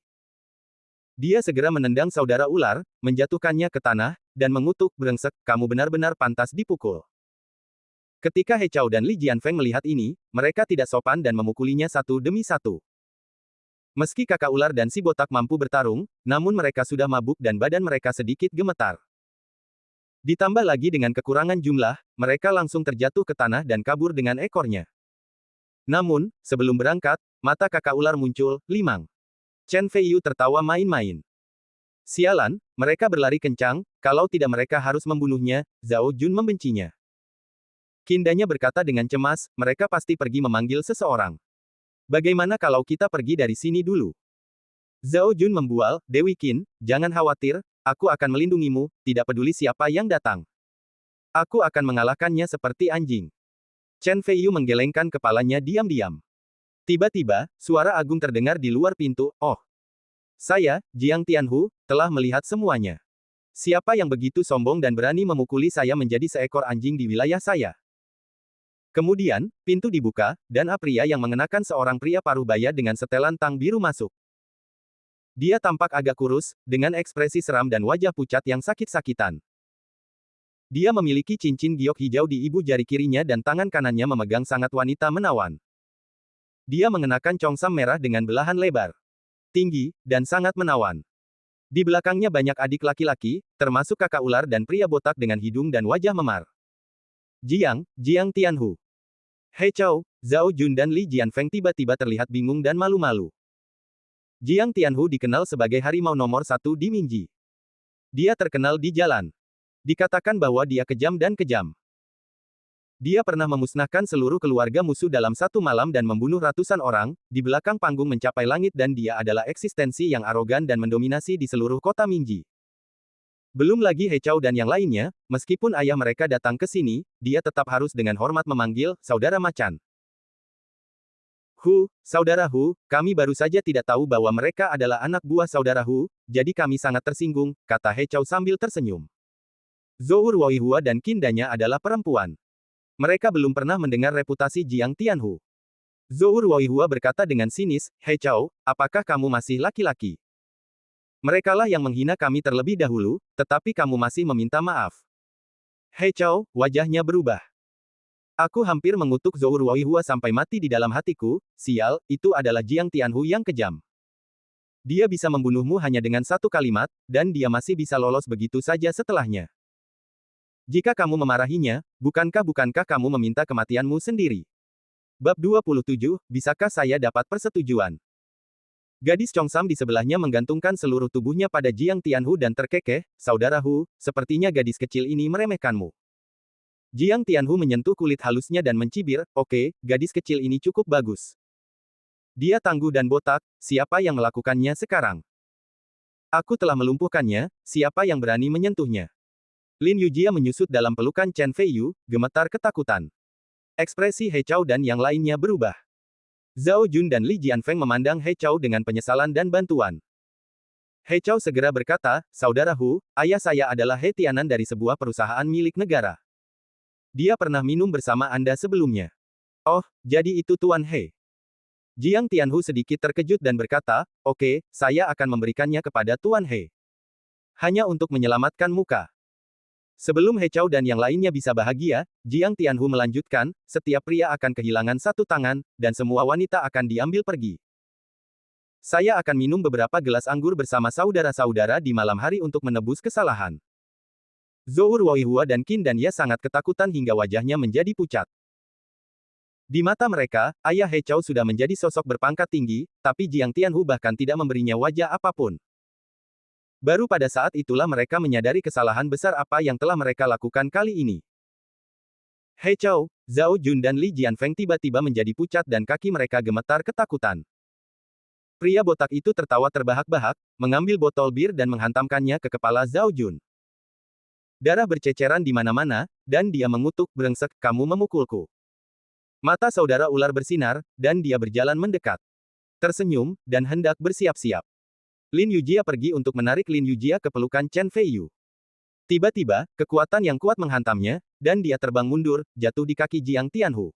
Dia segera menendang saudara ular, menjatuhkannya ke tanah, dan mengutuk, brengsek, kamu benar-benar pantas dipukul. Ketika He Chou dan Li Jianfeng melihat ini, mereka tidak sopan dan memukulinya satu demi satu. Meski kakak ular dan si botak mampu bertarung, namun mereka sudah mabuk dan badan mereka sedikit gemetar. Ditambah lagi dengan kekurangan jumlah, mereka langsung terjatuh ke tanah dan kabur dengan ekornya. Namun, sebelum berangkat, mata kakak ular muncul, limang. Chen Feiyu tertawa main-main. Sialan, mereka berlari kencang, kalau tidak mereka harus membunuhnya, Zhao Jun membencinya. Qin Danya berkata dengan cemas, mereka pasti pergi memanggil seseorang. Bagaimana kalau kita pergi dari sini dulu? Zhao Jun membual, Dewi Qin, jangan khawatir, aku akan melindungimu, tidak peduli siapa yang datang. Aku akan mengalahkannya seperti anjing. Chen Feiyu menggelengkan kepalanya diam-diam. Tiba-tiba, suara agung terdengar di luar pintu, oh. Saya, Jiang Tianhu, telah melihat semuanya. Siapa yang begitu sombong dan berani memukuli saya menjadi seekor anjing di wilayah saya? Kemudian, pintu dibuka, dan pria yang mengenakan seorang pria parubaya dengan setelan tang biru masuk. Dia tampak agak kurus, dengan ekspresi seram dan wajah pucat yang sakit-sakitan. Dia memiliki cincin giok hijau di ibu jari kirinya dan tangan kanannya memegang sangat wanita menawan. Dia mengenakan congsam merah dengan belahan lebar, tinggi, dan sangat menawan. Di belakangnya banyak adik laki-laki, termasuk kakak ular dan pria botak dengan hidung dan wajah memar. Jiang Tianhu, He Chou, Zhao Jun dan Li Jianfeng tiba-tiba terlihat bingung dan malu-malu. Jiang Tianhu dikenal sebagai harimau nomor satu di Minji. Dia terkenal di jalan. Dikatakan bahwa dia kejam dan kejam. Dia pernah memusnahkan seluruh keluarga musuh dalam satu malam dan membunuh ratusan orang, di belakang panggung mencapai langit dan dia adalah eksistensi yang arogan dan mendominasi di seluruh kota Minji. Belum lagi He Chou dan yang lainnya, meskipun ayah mereka datang ke sini, dia tetap harus dengan hormat memanggil, saudara macan. Saudara Hu, kami baru saja tidak tahu bahwa mereka adalah anak buah saudara Hu, jadi kami sangat tersinggung, kata He Chou sambil tersenyum. Zhou Ruoihua dan Kindanya adalah perempuan. Mereka belum pernah mendengar reputasi Jiang Tianhu. Zhou Ruoihua berkata dengan sinis, He Chou, apakah kamu masih laki-laki? Merekalah yang menghina kami terlebih dahulu, tetapi kamu masih meminta maaf. He Chou, wajahnya berubah. Aku hampir mengutuk Zhou Ruoihua sampai mati di dalam hatiku, sial, itu adalah Jiang Tianhu yang kejam. Dia bisa membunuhmu hanya dengan satu kalimat, dan dia masih bisa lolos begitu saja setelahnya. Jika kamu memarahinya, bukankah kamu meminta kematianmu sendiri? Bab 27, bisakah saya dapat persetujuan? Gadis Chongsam di sebelahnya menggantungkan seluruh tubuhnya pada Jiang Tianhu dan terkekeh, saudara Hu, sepertinya gadis kecil ini meremehkanmu. Jiang Tianhu menyentuh kulit halusnya dan mencibir, oke, gadis kecil ini cukup bagus. Dia tangguh dan botak, siapa yang melakukannya sekarang? Aku telah melumpuhkannya, siapa yang berani menyentuhnya? Lin Yujia menyusut dalam pelukan Chen Feiyu, gemetar ketakutan. Ekspresi He Chou dan yang lainnya berubah. Zhao Jun dan Li Jianfeng memandang He Chou dengan penyesalan dan bantuan. He Chou segera berkata, saudara Hu, ayah saya adalah He Tianan dari sebuah perusahaan milik negara. Dia pernah minum bersama Anda sebelumnya. Oh, jadi itu Tuan He. Jiang Tianhu sedikit terkejut dan berkata, oke, saya akan memberikannya kepada Tuan He. Hanya untuk menyelamatkan muka. Sebelum He Chou dan yang lainnya bisa bahagia, Jiang Tianhu melanjutkan, setiap pria akan kehilangan satu tangan, dan semua wanita akan diambil pergi. Saya akan minum beberapa gelas anggur bersama saudara-saudara di malam hari untuk menebus kesalahan. Zhou Ruoihua dan Kindanya sangat ketakutan hingga wajahnya menjadi pucat. Di mata mereka, ayah He Chou sudah menjadi sosok berpangkat tinggi, tapi Jiang Tianhu bahkan tidak memberinya wajah apapun. Baru pada saat itulah mereka menyadari kesalahan besar apa yang telah mereka lakukan kali ini. He Chou, Zhao Jun dan Li Jianfeng tiba-tiba menjadi pucat dan kaki mereka gemetar ketakutan. Pria botak itu tertawa terbahak-bahak, mengambil botol bir dan menghantamkannya ke kepala Zhao Jun. Darah berceceran di mana-mana, dan dia mengutuk, brengsek, kamu memukulku. Mata saudara ular bersinar, dan dia berjalan mendekat. Tersenyum, dan hendak bersiap-siap. Lin Yujia pergi untuk menarik Lin Yujia ke pelukan Chen Feiyu. Tiba-tiba, kekuatan yang kuat menghantamnya, dan dia terbang mundur, jatuh di kaki Jiang Tianhu.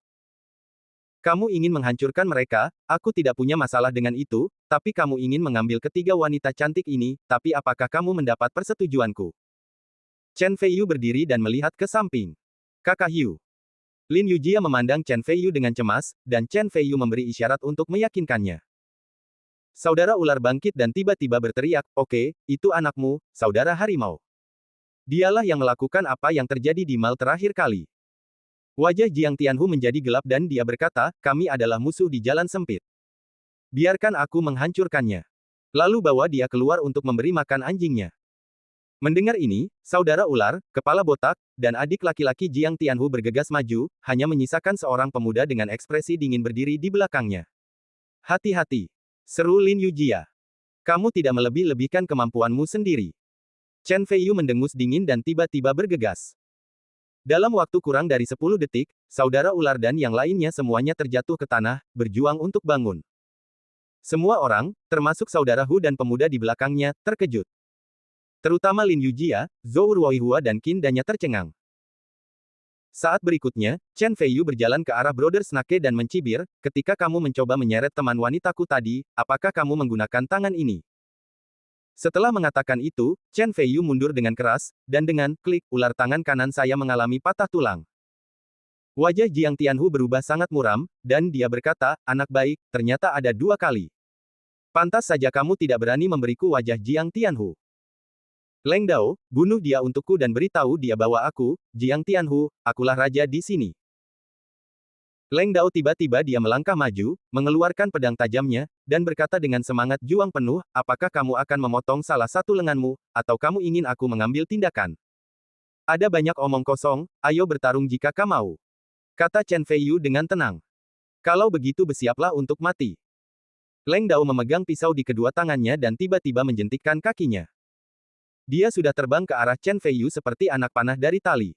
Kamu ingin menghancurkan mereka, aku tidak punya masalah dengan itu, tapi kamu ingin mengambil ketiga wanita cantik ini, tapi apakah kamu mendapat persetujuanku? Chen Feiyu berdiri dan melihat ke samping. Kakak Yu. Lin Yujia memandang Chen Feiyu dengan cemas, dan Chen Feiyu memberi isyarat untuk meyakinkannya. Saudara ular bangkit dan tiba-tiba berteriak, oke, itu anakmu, saudara harimau. Dialah yang melakukan apa yang terjadi di mal terakhir kali. Wajah Jiang Tianhu menjadi gelap dan dia berkata, kami adalah musuh di jalan sempit. Biarkan aku menghancurkannya. Lalu bawa dia keluar untuk memberi makan anjingnya. Mendengar ini, saudara ular, kepala botak, dan adik laki-laki Jiang Tianhu bergegas maju, hanya menyisakan seorang pemuda dengan ekspresi dingin berdiri di belakangnya. Hati-hati. Seru Lin Yujia. Kamu tidak melebih-lebihkan kemampuanmu sendiri. Chen Feiyu mendengus dingin dan tiba-tiba bergegas. Dalam waktu kurang dari 10 detik, saudara ular dan yang lainnya semuanya terjatuh ke tanah, berjuang untuk bangun. Semua orang, termasuk saudara Hu dan pemuda di belakangnya, terkejut. Terutama Lin Yujia, Zhou Ruoihua dan Qin Danya tercengang. Saat berikutnya, Chen Feiyu berjalan ke arah Brother Snake dan mencibir, ketika kamu mencoba menyeret teman wanitaku tadi, apakah kamu menggunakan tangan ini? Setelah mengatakan itu, Chen Feiyu mundur dengan keras, dan dengan klik, ular tangan kanan saya mengalami patah tulang. Wajah Jiang Tianhu berubah sangat muram, dan dia berkata, anak baik, ternyata ada 2 kali. Pantas saja kamu tidak berani memberiku wajah Jiang Tianhu. Leng Dao, bunuh dia untukku dan beritahu dia bahwa aku, Jiang Tianhu, akulah raja di sini. Leng Dao tiba-tiba dia melangkah maju, mengeluarkan pedang tajamnya, dan berkata dengan semangat juang penuh, apakah kamu akan memotong salah satu lenganmu, atau kamu ingin aku mengambil tindakan? Ada banyak omong kosong, ayo bertarung jika kamu mau. Kata Chen Feiyu dengan tenang. Kalau begitu bersiaplah untuk mati. Leng Dao memegang pisau di kedua tangannya dan tiba-tiba menjentikkan kakinya. Dia sudah terbang ke arah Chen Feiyu seperti anak panah dari tali.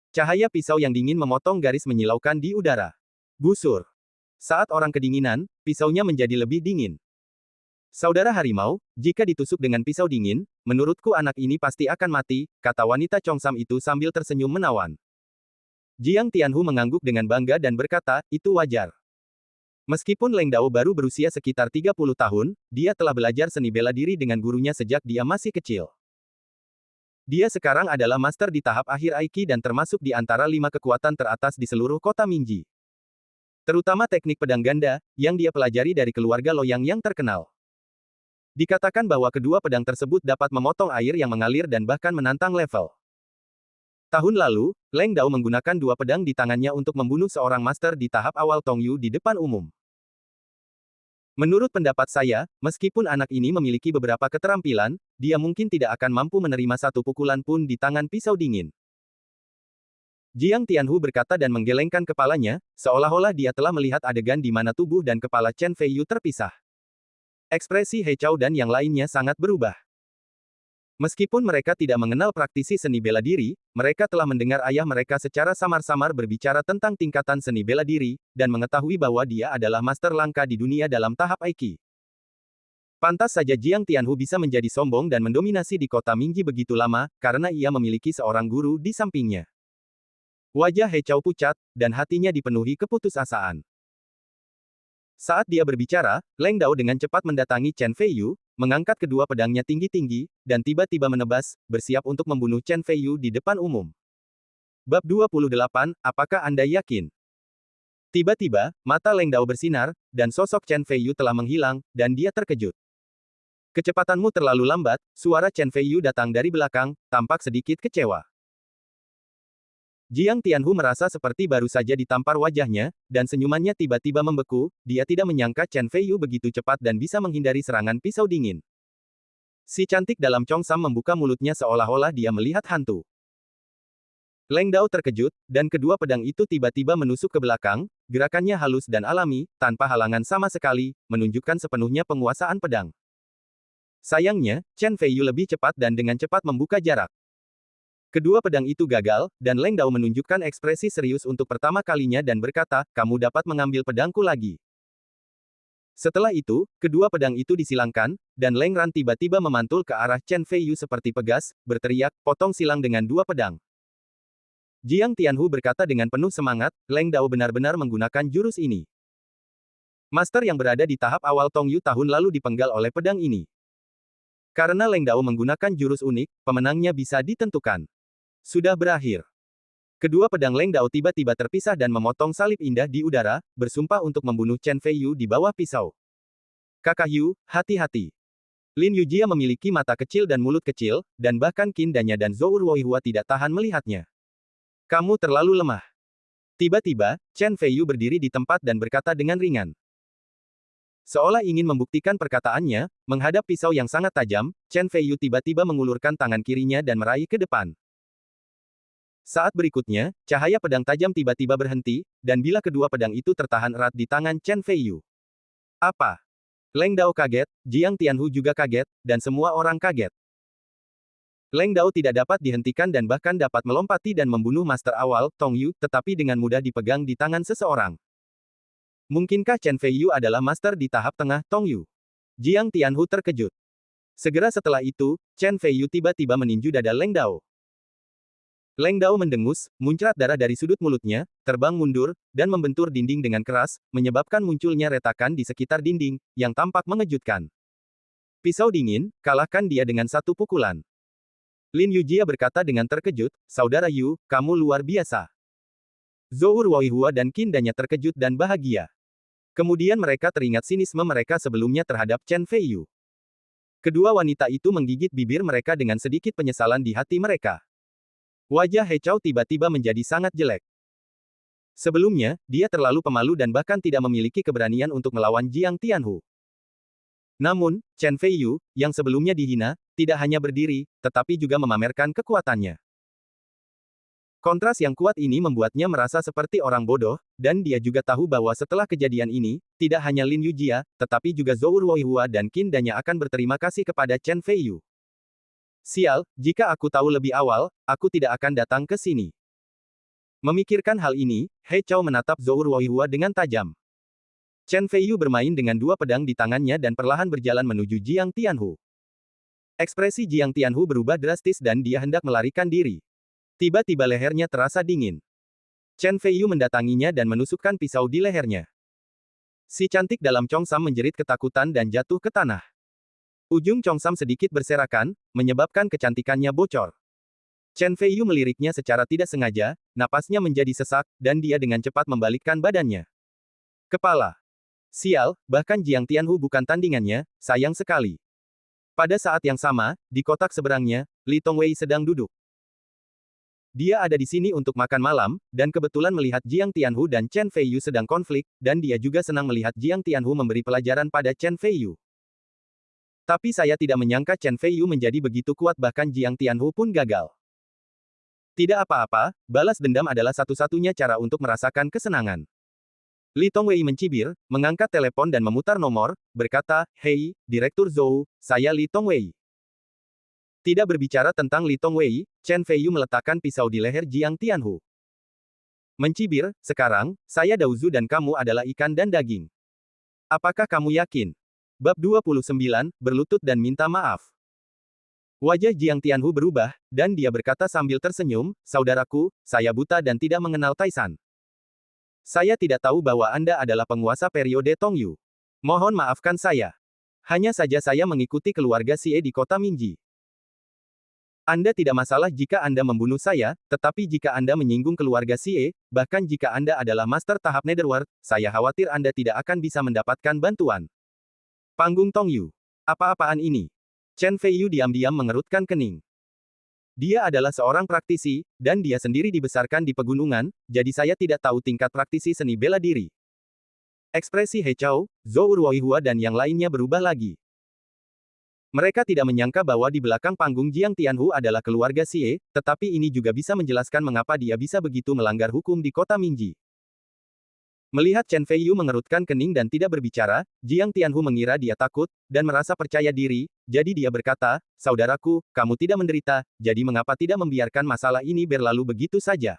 Cahaya pisau yang dingin memotong garis menyilaukan di udara. Busur. Saat orang kedinginan, pisaunya menjadi lebih dingin. Saudara harimau, jika ditusuk dengan pisau dingin, menurutku anak ini pasti akan mati, kata wanita Chongsam itu sambil tersenyum menawan. Jiang Tianhu mengangguk dengan bangga dan berkata, itu wajar. Meskipun Leng Dao baru berusia sekitar 30 tahun, dia telah belajar seni bela diri dengan gurunya sejak dia masih kecil. Dia sekarang adalah master di tahap akhir Aiki dan termasuk di antara 5 kekuatan teratas di seluruh kota Mingji. Terutama teknik pedang ganda, yang dia pelajari dari keluarga Loyang yang terkenal. Dikatakan bahwa kedua pedang tersebut dapat memotong air yang mengalir dan bahkan menantang level. Tahun lalu, Leng Dao menggunakan 2 pedang di tangannya untuk membunuh seorang master di tahap awal Tongyu di depan umum. Menurut pendapat saya, meskipun anak ini memiliki beberapa keterampilan, dia mungkin tidak akan mampu menerima satu pukulan pun di tangan pisau dingin. Jiang Tianhu berkata dan menggelengkan kepalanya, seolah-olah dia telah melihat adegan di mana tubuh dan kepala Chen Feiyu terpisah. Ekspresi He Chao dan yang lainnya sangat berubah. Meskipun mereka tidak mengenal praktisi seni bela diri, mereka telah mendengar ayah mereka secara samar-samar berbicara tentang tingkatan seni bela diri, dan mengetahui bahwa dia adalah master langka di dunia dalam tahap Aiki. Pantas saja Jiang Tianhu bisa menjadi sombong dan mendominasi di kota Mingji begitu lama, karena ia memiliki seorang guru di sampingnya. Wajah He Chao pucat, dan hatinya dipenuhi keputusasaan. Saat dia berbicara, Leng Dao dengan cepat mendatangi Chen Feiyu, mengangkat kedua pedangnya tinggi-tinggi, dan tiba-tiba menebas, bersiap untuk membunuh Chen Feiyu di depan umum. Bab 28, apakah Anda yakin? Tiba-tiba, mata Leng Dao bersinar, dan sosok Chen Feiyu telah menghilang, dan dia terkejut. Kecepatanmu terlalu lambat, suara Chen Feiyu datang dari belakang, tampak sedikit kecewa. Jiang Tianhu merasa seperti baru saja ditampar wajahnya, dan senyumannya tiba-tiba membeku, dia tidak menyangka Chen Feiyu begitu cepat dan bisa menghindari serangan pisau dingin. Si cantik dalam Chongsam membuka mulutnya seolah-olah dia melihat hantu. Leng Dao terkejut, dan kedua pedang itu tiba-tiba menusuk ke belakang, gerakannya halus dan alami, tanpa halangan sama sekali, menunjukkan sepenuhnya penguasaan pedang. Sayangnya, Chen Feiyu lebih cepat dan dengan cepat membuka jarak. Kedua pedang itu gagal, dan Leng Dao menunjukkan ekspresi serius untuk pertama kalinya dan berkata, kamu dapat mengambil pedangku lagi. Setelah itu, kedua pedang itu disilangkan, dan Leng Ran tiba-tiba memantul ke arah Chen Feiyu seperti pegas, berteriak, potong silang dengan 2 pedang. Jiang Tianhu berkata dengan penuh semangat, Leng Dao benar-benar menggunakan jurus ini. Master yang berada di tahap awal Tongyu tahun lalu dipenggal oleh pedang ini. Karena Leng Dao menggunakan jurus unik, pemenangnya bisa ditentukan. Sudah berakhir. Kedua pedang Leng Dao tiba-tiba terpisah dan memotong salib indah di udara, bersumpah untuk membunuh Chen Feiyu di bawah pisau. Kakak Yu, hati-hati. Lin Yujia memiliki mata kecil dan mulut kecil, dan bahkan Qin Danya dan Zhou Ruoihua tidak tahan melihatnya. Kamu terlalu lemah. Tiba-tiba, Chen Feiyu berdiri di tempat dan berkata dengan ringan. Seolah ingin membuktikan perkataannya, menghadap pisau yang sangat tajam, Chen Feiyu tiba-tiba mengulurkan tangan kirinya dan meraih ke depan. Saat berikutnya, cahaya pedang tajam tiba-tiba berhenti, dan bila kedua pedang itu tertahan erat di tangan Chen Feiyu. Apa? Leng Dao kaget, Jiang Tianhu juga kaget, dan semua orang kaget. Leng Dao tidak dapat dihentikan dan bahkan dapat melompati dan membunuh master awal, Tongyu, tetapi dengan mudah dipegang di tangan seseorang. Mungkinkah Chen Feiyu adalah master di tahap tengah, Tongyu? Jiang Tianhu terkejut. Segera setelah itu, Chen Feiyu tiba-tiba meninju dada Leng Dao. Leng Dao mendengus, muncrat darah dari sudut mulutnya, terbang mundur, dan membentur dinding dengan keras, menyebabkan munculnya retakan di sekitar dinding, yang tampak mengejutkan. Pisau dingin, kalahkan dia dengan satu pukulan. Lin Yujia berkata dengan terkejut, Saudara Yu, kamu luar biasa. Zhou Ruoihua dan Qin Danya terkejut dan bahagia. Kemudian mereka teringat sinisme mereka sebelumnya terhadap Chen Feiyu. Kedua wanita itu menggigit bibir mereka dengan sedikit penyesalan di hati mereka. Wajah He Chao tiba-tiba menjadi sangat jelek. Sebelumnya, dia terlalu pemalu dan bahkan tidak memiliki keberanian untuk melawan Jiang Tianhu. Namun, Chen Feiyu, yang sebelumnya dihina, tidak hanya berdiri, tetapi juga memamerkan kekuatannya. Kontras yang kuat ini membuatnya merasa seperti orang bodoh, dan dia juga tahu bahwa setelah kejadian ini, tidak hanya Lin Yujia, tetapi juga Zhou Ruoihua dan Qin Danya akan berterima kasih kepada Chen Feiyu. Sial, jika aku tahu lebih awal, aku tidak akan datang ke sini. Memikirkan hal ini, He Chao menatap Zhou Ruoihua dengan tajam. Chen Feiyu bermain dengan dua pedang di tangannya dan perlahan berjalan menuju Jiang Tianhu. Ekspresi Jiang Tianhu berubah drastis dan dia hendak melarikan diri. Tiba-tiba lehernya terasa dingin. Chen Feiyu mendatanginya dan menusukkan pisau di lehernya. Si cantik dalam Chongsam menjerit ketakutan dan jatuh ke tanah. Ujung Chongsam sedikit berserakan, menyebabkan kecantikannya bocor. Chen Feiyu meliriknya secara tidak sengaja, napasnya menjadi sesak, dan dia dengan cepat membalikkan badannya. Kepala. Sial, bahkan Jiang Tianhu bukan tandingannya, sayang sekali. Pada saat yang sama, di kotak seberangnya, Li Tongwei sedang duduk. Dia ada di sini untuk makan malam, dan kebetulan melihat Jiang Tianhu dan Chen Feiyu sedang konflik, dan dia juga senang melihat Jiang Tianhu memberi pelajaran pada Chen Feiyu. Tapi saya tidak menyangka Chen Feiyu menjadi begitu kuat bahkan Jiang Tianhu pun gagal. Tidak apa-apa, balas dendam adalah satu-satunya cara untuk merasakan kesenangan. Li Tongwei mencibir, mengangkat telepon dan memutar nomor, berkata, Hei, Direktur Zhou, saya Li Tongwei. Tidak berbicara tentang Li Tongwei, Chen Feiyu meletakkan pisau di leher Jiang Tianhu. Mencibir, sekarang, saya Daozu dan kamu adalah ikan dan daging. Apakah kamu yakin? Bab 29, berlutut dan minta maaf. Wajah Jiang Tianhu berubah, dan dia berkata sambil tersenyum, Saudaraku, saya buta dan tidak mengenal Taisan. Saya tidak tahu bahwa Anda adalah penguasa periode Tongyu. Mohon maafkan saya. Hanya saja saya mengikuti keluarga Xie di kota Minji. Anda tidak masalah jika Anda membunuh saya, tetapi jika Anda menyinggung keluarga Xie, bahkan jika Anda adalah master tahap Netherworld, saya khawatir Anda tidak akan bisa mendapatkan bantuan. Panggung Tongyu. Apa-apaan ini? Chen Feiyu diam-diam mengerutkan kening. Dia adalah seorang praktisi, dan dia sendiri dibesarkan di pegunungan, jadi saya tidak tahu tingkat praktisi seni bela diri. Ekspresi He Chao, Zhou Ruoihua dan yang lainnya berubah lagi. Mereka tidak menyangka bahwa di belakang panggung Jiang Tianhu adalah keluarga Xie, tetapi ini juga bisa menjelaskan mengapa dia bisa begitu melanggar hukum di kota Minji. Melihat Chen Feiyu mengerutkan kening dan tidak berbicara, Jiang Tianhu mengira dia takut, dan merasa percaya diri, jadi dia berkata, Saudaraku, kamu tidak menderita, jadi mengapa tidak membiarkan masalah ini berlalu begitu saja?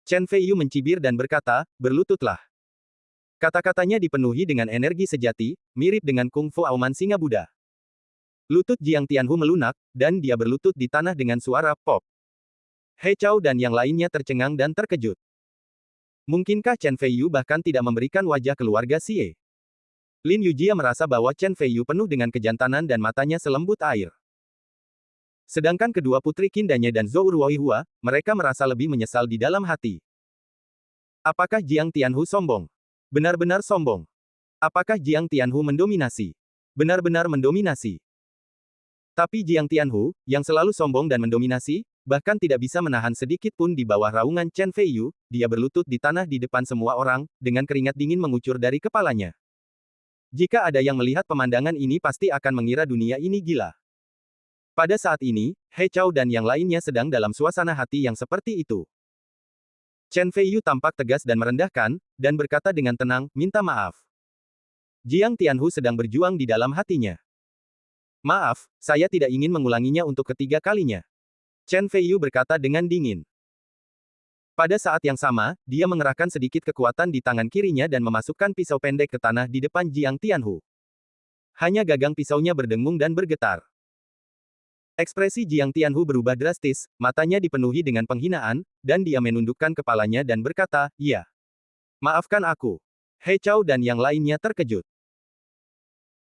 Chen Feiyu mencibir dan berkata, berlututlah. Kata-katanya dipenuhi dengan energi sejati, mirip dengan Kung Fu Auman Singa Buddha. Lutut Jiang Tianhu melunak, dan dia berlutut di tanah dengan suara pop. He Chao dan yang lainnya tercengang dan terkejut. Mungkinkah Chen Feiyu bahkan tidak memberikan wajah keluarga Xie? Lin Yujia merasa bahwa Chen Feiyu penuh dengan kejantanan dan matanya selembut air. Sedangkan kedua putri Qin Danya dan Zhou Ruoihua, mereka merasa lebih menyesal di dalam hati. Apakah Jiang Tianhu sombong? Benar-benar sombong. Apakah Jiang Tianhu mendominasi? Benar-benar mendominasi. Tapi Jiang Tianhu, yang selalu sombong dan mendominasi, bahkan tidak bisa menahan sedikit pun di bawah raungan Chen Feiyu, dia berlutut di tanah di depan semua orang, dengan keringat dingin mengucur dari kepalanya. Jika ada yang melihat pemandangan ini pasti akan mengira dunia ini gila. Pada saat ini, He Chao dan yang lainnya sedang dalam suasana hati yang seperti itu. Chen Feiyu tampak tegas dan merendahkan, dan berkata dengan tenang, minta maaf. Jiang Tianhu sedang berjuang di dalam hatinya. Maaf, saya tidak ingin mengulanginya untuk ketiga kalinya. Chen Feiyu berkata dengan dingin. Pada saat yang sama, dia mengerahkan sedikit kekuatan di tangan kirinya dan memasukkan pisau pendek ke tanah di depan Jiang Tianhu. Hanya gagang pisaunya berdengung dan bergetar. Ekspresi Jiang Tianhu berubah drastis, matanya dipenuhi dengan penghinaan, dan dia menundukkan kepalanya dan berkata, "Iya. Maafkan aku." He Chao dan yang lainnya terkejut.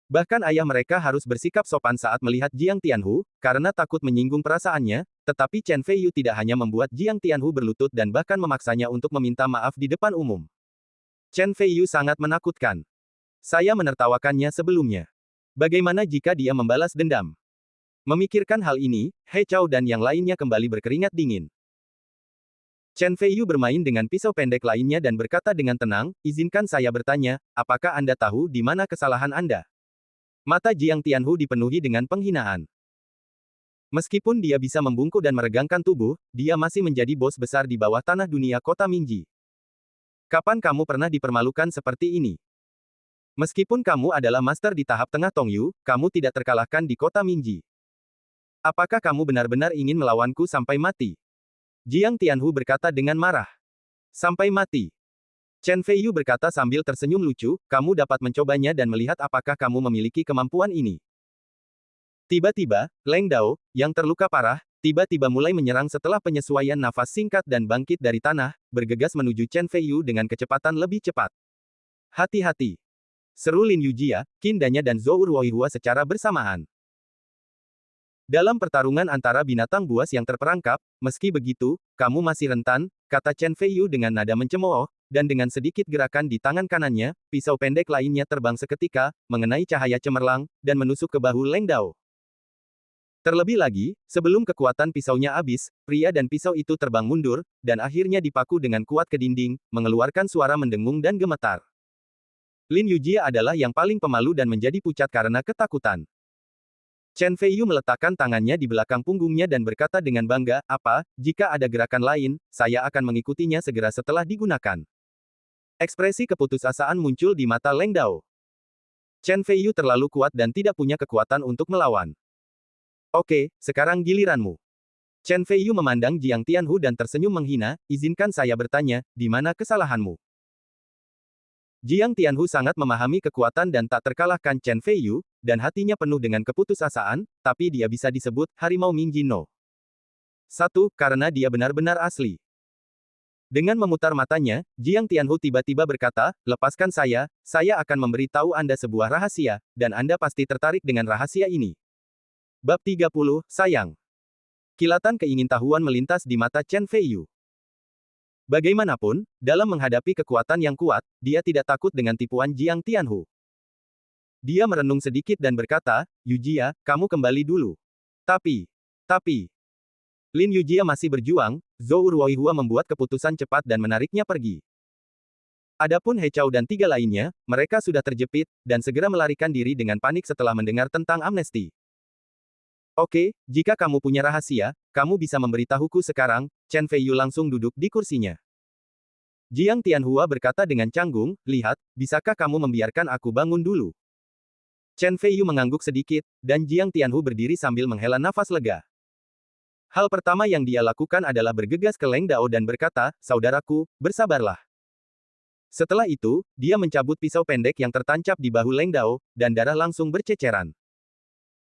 Bahkan ayah mereka harus bersikap sopan saat melihat Jiang Tianhu, karena takut menyinggung perasaannya, tetapi Chen Feiyu tidak hanya membuat Jiang Tianhu berlutut dan bahkan memaksanya untuk meminta maaf di depan umum. Chen Feiyu sangat menakutkan. Saya menertawakannya sebelumnya. Bagaimana jika dia membalas dendam? Memikirkan hal ini, He Chao dan yang lainnya kembali berkeringat dingin. Chen Feiyu bermain dengan pisau pendek lainnya dan berkata dengan tenang, "Izinkan saya bertanya, apakah Anda tahu di mana kesalahan Anda?" Mata Jiang Tianhu dipenuhi dengan penghinaan. Meskipun dia bisa membungkuk dan meregangkan tubuh, dia masih menjadi bos besar di bawah tanah dunia kota Mingji. Kapan kamu pernah dipermalukan seperti ini? Meskipun kamu adalah master di tahap tengah Tongyu, kamu tidak terkalahkan di kota Mingji. Apakah kamu benar-benar ingin melawanku sampai mati? Jiang Tianhu berkata dengan marah. Sampai mati. Chen Feiyu berkata sambil tersenyum lucu, kamu dapat mencobanya dan melihat apakah kamu memiliki kemampuan ini. Tiba-tiba, Leng Dao, yang terluka parah, tiba-tiba mulai menyerang setelah penyesuaian nafas singkat dan bangkit dari tanah, bergegas menuju Chen Feiyu dengan kecepatan lebih cepat. Hati-hati. Seru Lin Yujia, Qin Danya dan Zhou Ruoihua secara bersamaan. Dalam pertarungan antara binatang buas yang terperangkap, meski begitu, kamu masih rentan, kata Chen Feiyu dengan nada mencemooh, dan dengan sedikit gerakan di tangan kanannya, pisau pendek lainnya terbang seketika, mengenai cahaya cemerlang, dan menusuk ke bahu Leng Dao. Terlebih lagi, sebelum kekuatan pisaunya habis, pria dan pisau itu terbang mundur, dan akhirnya dipaku dengan kuat ke dinding, mengeluarkan suara mendengung dan gemetar. Lin Yujia adalah yang paling pemalu dan menjadi pucat karena ketakutan. Chen Feiyu meletakkan tangannya di belakang punggungnya dan berkata dengan bangga, apa, jika ada gerakan lain, saya akan mengikutinya segera setelah digunakan. Ekspresi keputusasaan muncul di mata Leng Dao. Chen Feiyu terlalu kuat dan tidak punya kekuatan untuk melawan. Oke, sekarang giliranmu. Chen Feiyu memandang Jiang Tianhu dan tersenyum menghina, izinkan saya bertanya, di mana kesalahanmu? Jiang Tianhu sangat memahami kekuatan dan tak terkalahkan Chen Feiyu, dan hatinya penuh dengan keputusasaan, tapi dia bisa disebut harimau Mingji no. 1. Karena dia benar-benar asli. Dengan memutar matanya, Jiang Tianhu tiba-tiba berkata, lepaskan saya akan memberi tahu Anda sebuah rahasia, dan Anda pasti tertarik dengan rahasia ini. Bab 30, Sayang. Kilatan keingintahuan melintas di mata Chen Feiyu. Bagaimanapun, dalam menghadapi kekuatan yang kuat, dia tidak takut dengan tipuan Jiang Tianhu. Dia merenung sedikit dan berkata, Yujia, kamu kembali dulu. Tapi, Lin Yujia masih berjuang, Zhou Ruoihua membuat keputusan cepat dan menariknya pergi. Adapun He Chao dan tiga lainnya, mereka sudah terjepit, dan segera melarikan diri dengan panik setelah mendengar tentang amnesti. Oke, jika kamu punya rahasia, kamu bisa memberitahuku sekarang, Chen Feiyu langsung duduk di kursinya. Jiang Tianhua berkata dengan canggung, lihat, bisakah kamu membiarkan aku bangun dulu? Chen Feiyu mengangguk sedikit, dan Jiang Tianhu berdiri sambil menghela nafas lega. Hal pertama yang dia lakukan adalah bergegas ke Leng Dao dan berkata, saudaraku, bersabarlah. Setelah itu, dia mencabut pisau pendek yang tertancap di bahu Leng Dao, dan darah langsung berceceran.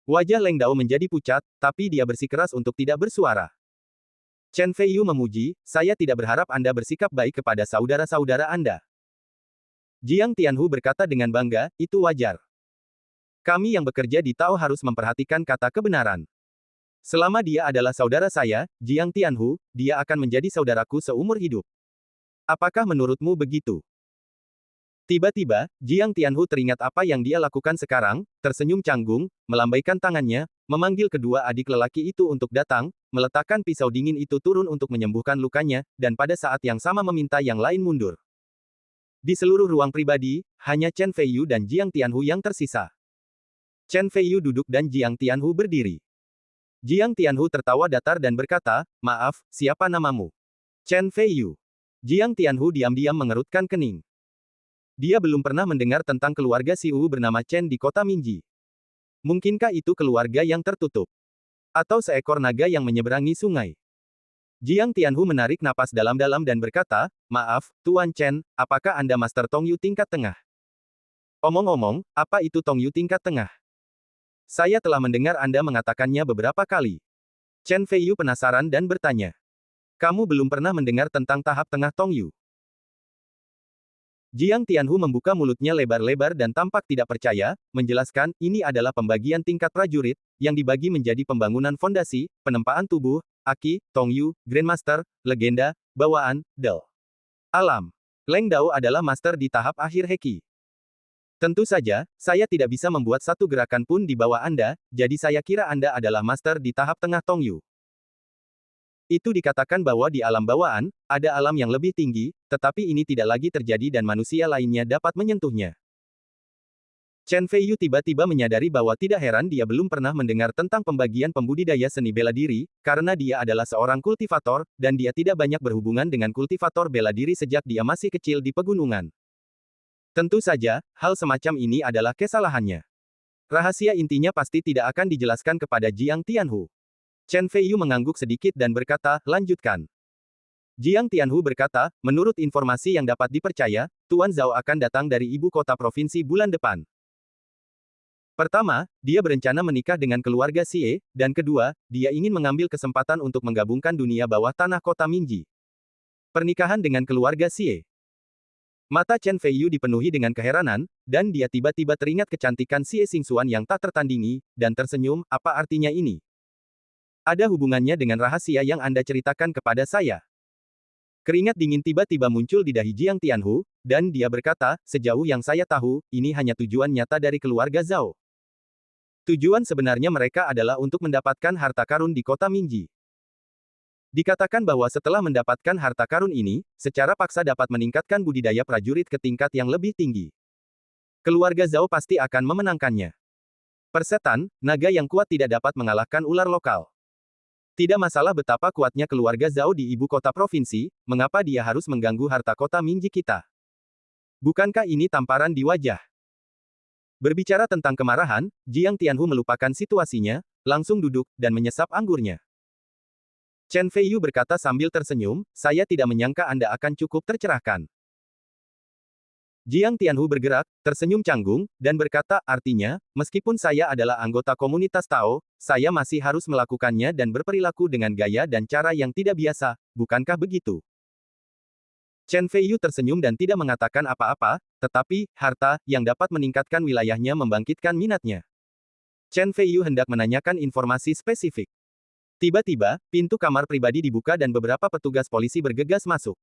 Wajah Leng Dao menjadi pucat, tapi dia bersikeras untuk tidak bersuara. Chen Feiyu memuji, saya tidak berharap Anda bersikap baik kepada saudara-saudara Anda. Jiang Tianhu berkata dengan bangga, itu wajar. Kami yang bekerja di Tao harus memperhatikan kata kebenaran. Selama dia adalah saudara saya, Jiang Tianhu, dia akan menjadi saudaraku seumur hidup. Apakah menurutmu begitu? Tiba-tiba, Jiang Tianhu teringat apa yang dia lakukan sekarang, tersenyum canggung, melambaikan tangannya, memanggil kedua adik lelaki itu untuk datang, meletakkan pisau dingin itu turun untuk menyembuhkan lukanya, dan pada saat yang sama meminta yang lain mundur. Di seluruh ruang pribadi, hanya Chen Feiyu dan Jiang Tianhu yang tersisa. Chen Feiyu duduk dan Jiang Tianhu berdiri. Jiang Tianhu tertawa datar dan berkata, maaf, siapa namamu? Chen Feiyu. Jiang Tianhu diam-diam mengerutkan kening. Dia belum pernah mendengar tentang keluarga si Wu bernama Chen di kota Mingji. Mungkinkah itu keluarga yang tertutup? Atau seekor naga yang menyeberangi sungai? Jiang Tianhu menarik napas dalam-dalam dan berkata, maaf, Tuan Chen, apakah Anda Master Tongyu tingkat tengah? Omong-omong, apa itu Tongyu tingkat tengah? Saya telah mendengar Anda mengatakannya beberapa kali. Chen Feiyu penasaran dan bertanya. Kamu belum pernah mendengar tentang tahap tengah Tongyu? Jiang Tianhu membuka mulutnya lebar-lebar dan tampak tidak percaya, menjelaskan, ini adalah pembagian tingkat prajurit, yang dibagi menjadi pembangunan fondasi, penempaan tubuh, Aki, Tongyu, Grandmaster, Legenda, Bawaan, Del. Alam. Leng Dao adalah master di tahap akhir Heki. Tentu saja, saya tidak bisa membuat satu gerakan pun di bawah Anda, jadi saya kira Anda adalah master di tahap tengah Tongyu. Itu dikatakan bahwa di alam bawaan, ada alam yang lebih tinggi, tetapi ini tidak lagi terjadi dan manusia lainnya dapat menyentuhnya. Chen Feiyu tiba-tiba menyadari bahwa tidak heran dia belum pernah mendengar tentang pembagian pembudidaya seni bela diri, karena dia adalah seorang kultivator, dan dia tidak banyak berhubungan dengan kultivator bela diri sejak dia masih kecil di pegunungan. Tentu saja, hal semacam ini adalah kesalahannya. Rahasia intinya pasti tidak akan dijelaskan kepada Jiang Tianhu. Chen Feiyu mengangguk sedikit dan berkata, lanjutkan. Jiang Tianhu berkata, menurut informasi yang dapat dipercaya, Tuan Zhao akan datang dari ibu kota provinsi bulan depan. Pertama, dia berencana menikah dengan keluarga Xie, dan kedua, dia ingin mengambil kesempatan untuk menggabungkan dunia bawah tanah kota Mingji. Pernikahan dengan keluarga Xie. Mata Chen Feiyu dipenuhi dengan keheranan, dan dia tiba-tiba teringat kecantikan Xie Xingxuan yang tak tertandingi, dan tersenyum, apa artinya ini? Ada hubungannya dengan rahasia yang Anda ceritakan kepada saya. Keringat dingin tiba-tiba muncul di dahi Jiang Tianhu, dan dia berkata, sejauh yang saya tahu, ini hanya tujuan nyata dari keluarga Zhao. Tujuan sebenarnya mereka adalah untuk mendapatkan harta karun di kota Mingji. Dikatakan bahwa setelah mendapatkan harta karun ini, secara paksa dapat meningkatkan budidaya prajurit ke tingkat yang lebih tinggi. Keluarga Zhao pasti akan memenangkannya. Persetan, naga yang kuat tidak dapat mengalahkan ular lokal. Tidak masalah betapa kuatnya keluarga Zhao di ibu kota provinsi, mengapa dia harus mengganggu harta kota Mingji kita? Bukankah ini tamparan di wajah? Berbicara tentang kemarahan, Jiang Tianhu melupakan situasinya, langsung duduk, dan menyesap anggurnya. Chen Feiyu berkata sambil tersenyum, saya tidak menyangka Anda akan cukup tercerahkan. Jiang Tianhu bergerak, tersenyum canggung, dan berkata, artinya, meskipun saya adalah anggota komunitas Tao, saya masih harus melakukannya dan berperilaku dengan gaya dan cara yang tidak biasa, bukankah begitu? Chen Feiyu tersenyum dan tidak mengatakan apa-apa, tetapi, harta, yang dapat meningkatkan wilayahnya membangkitkan minatnya. Chen Feiyu hendak menanyakan informasi spesifik. Tiba-tiba, pintu kamar pribadi dibuka dan beberapa petugas polisi bergegas masuk.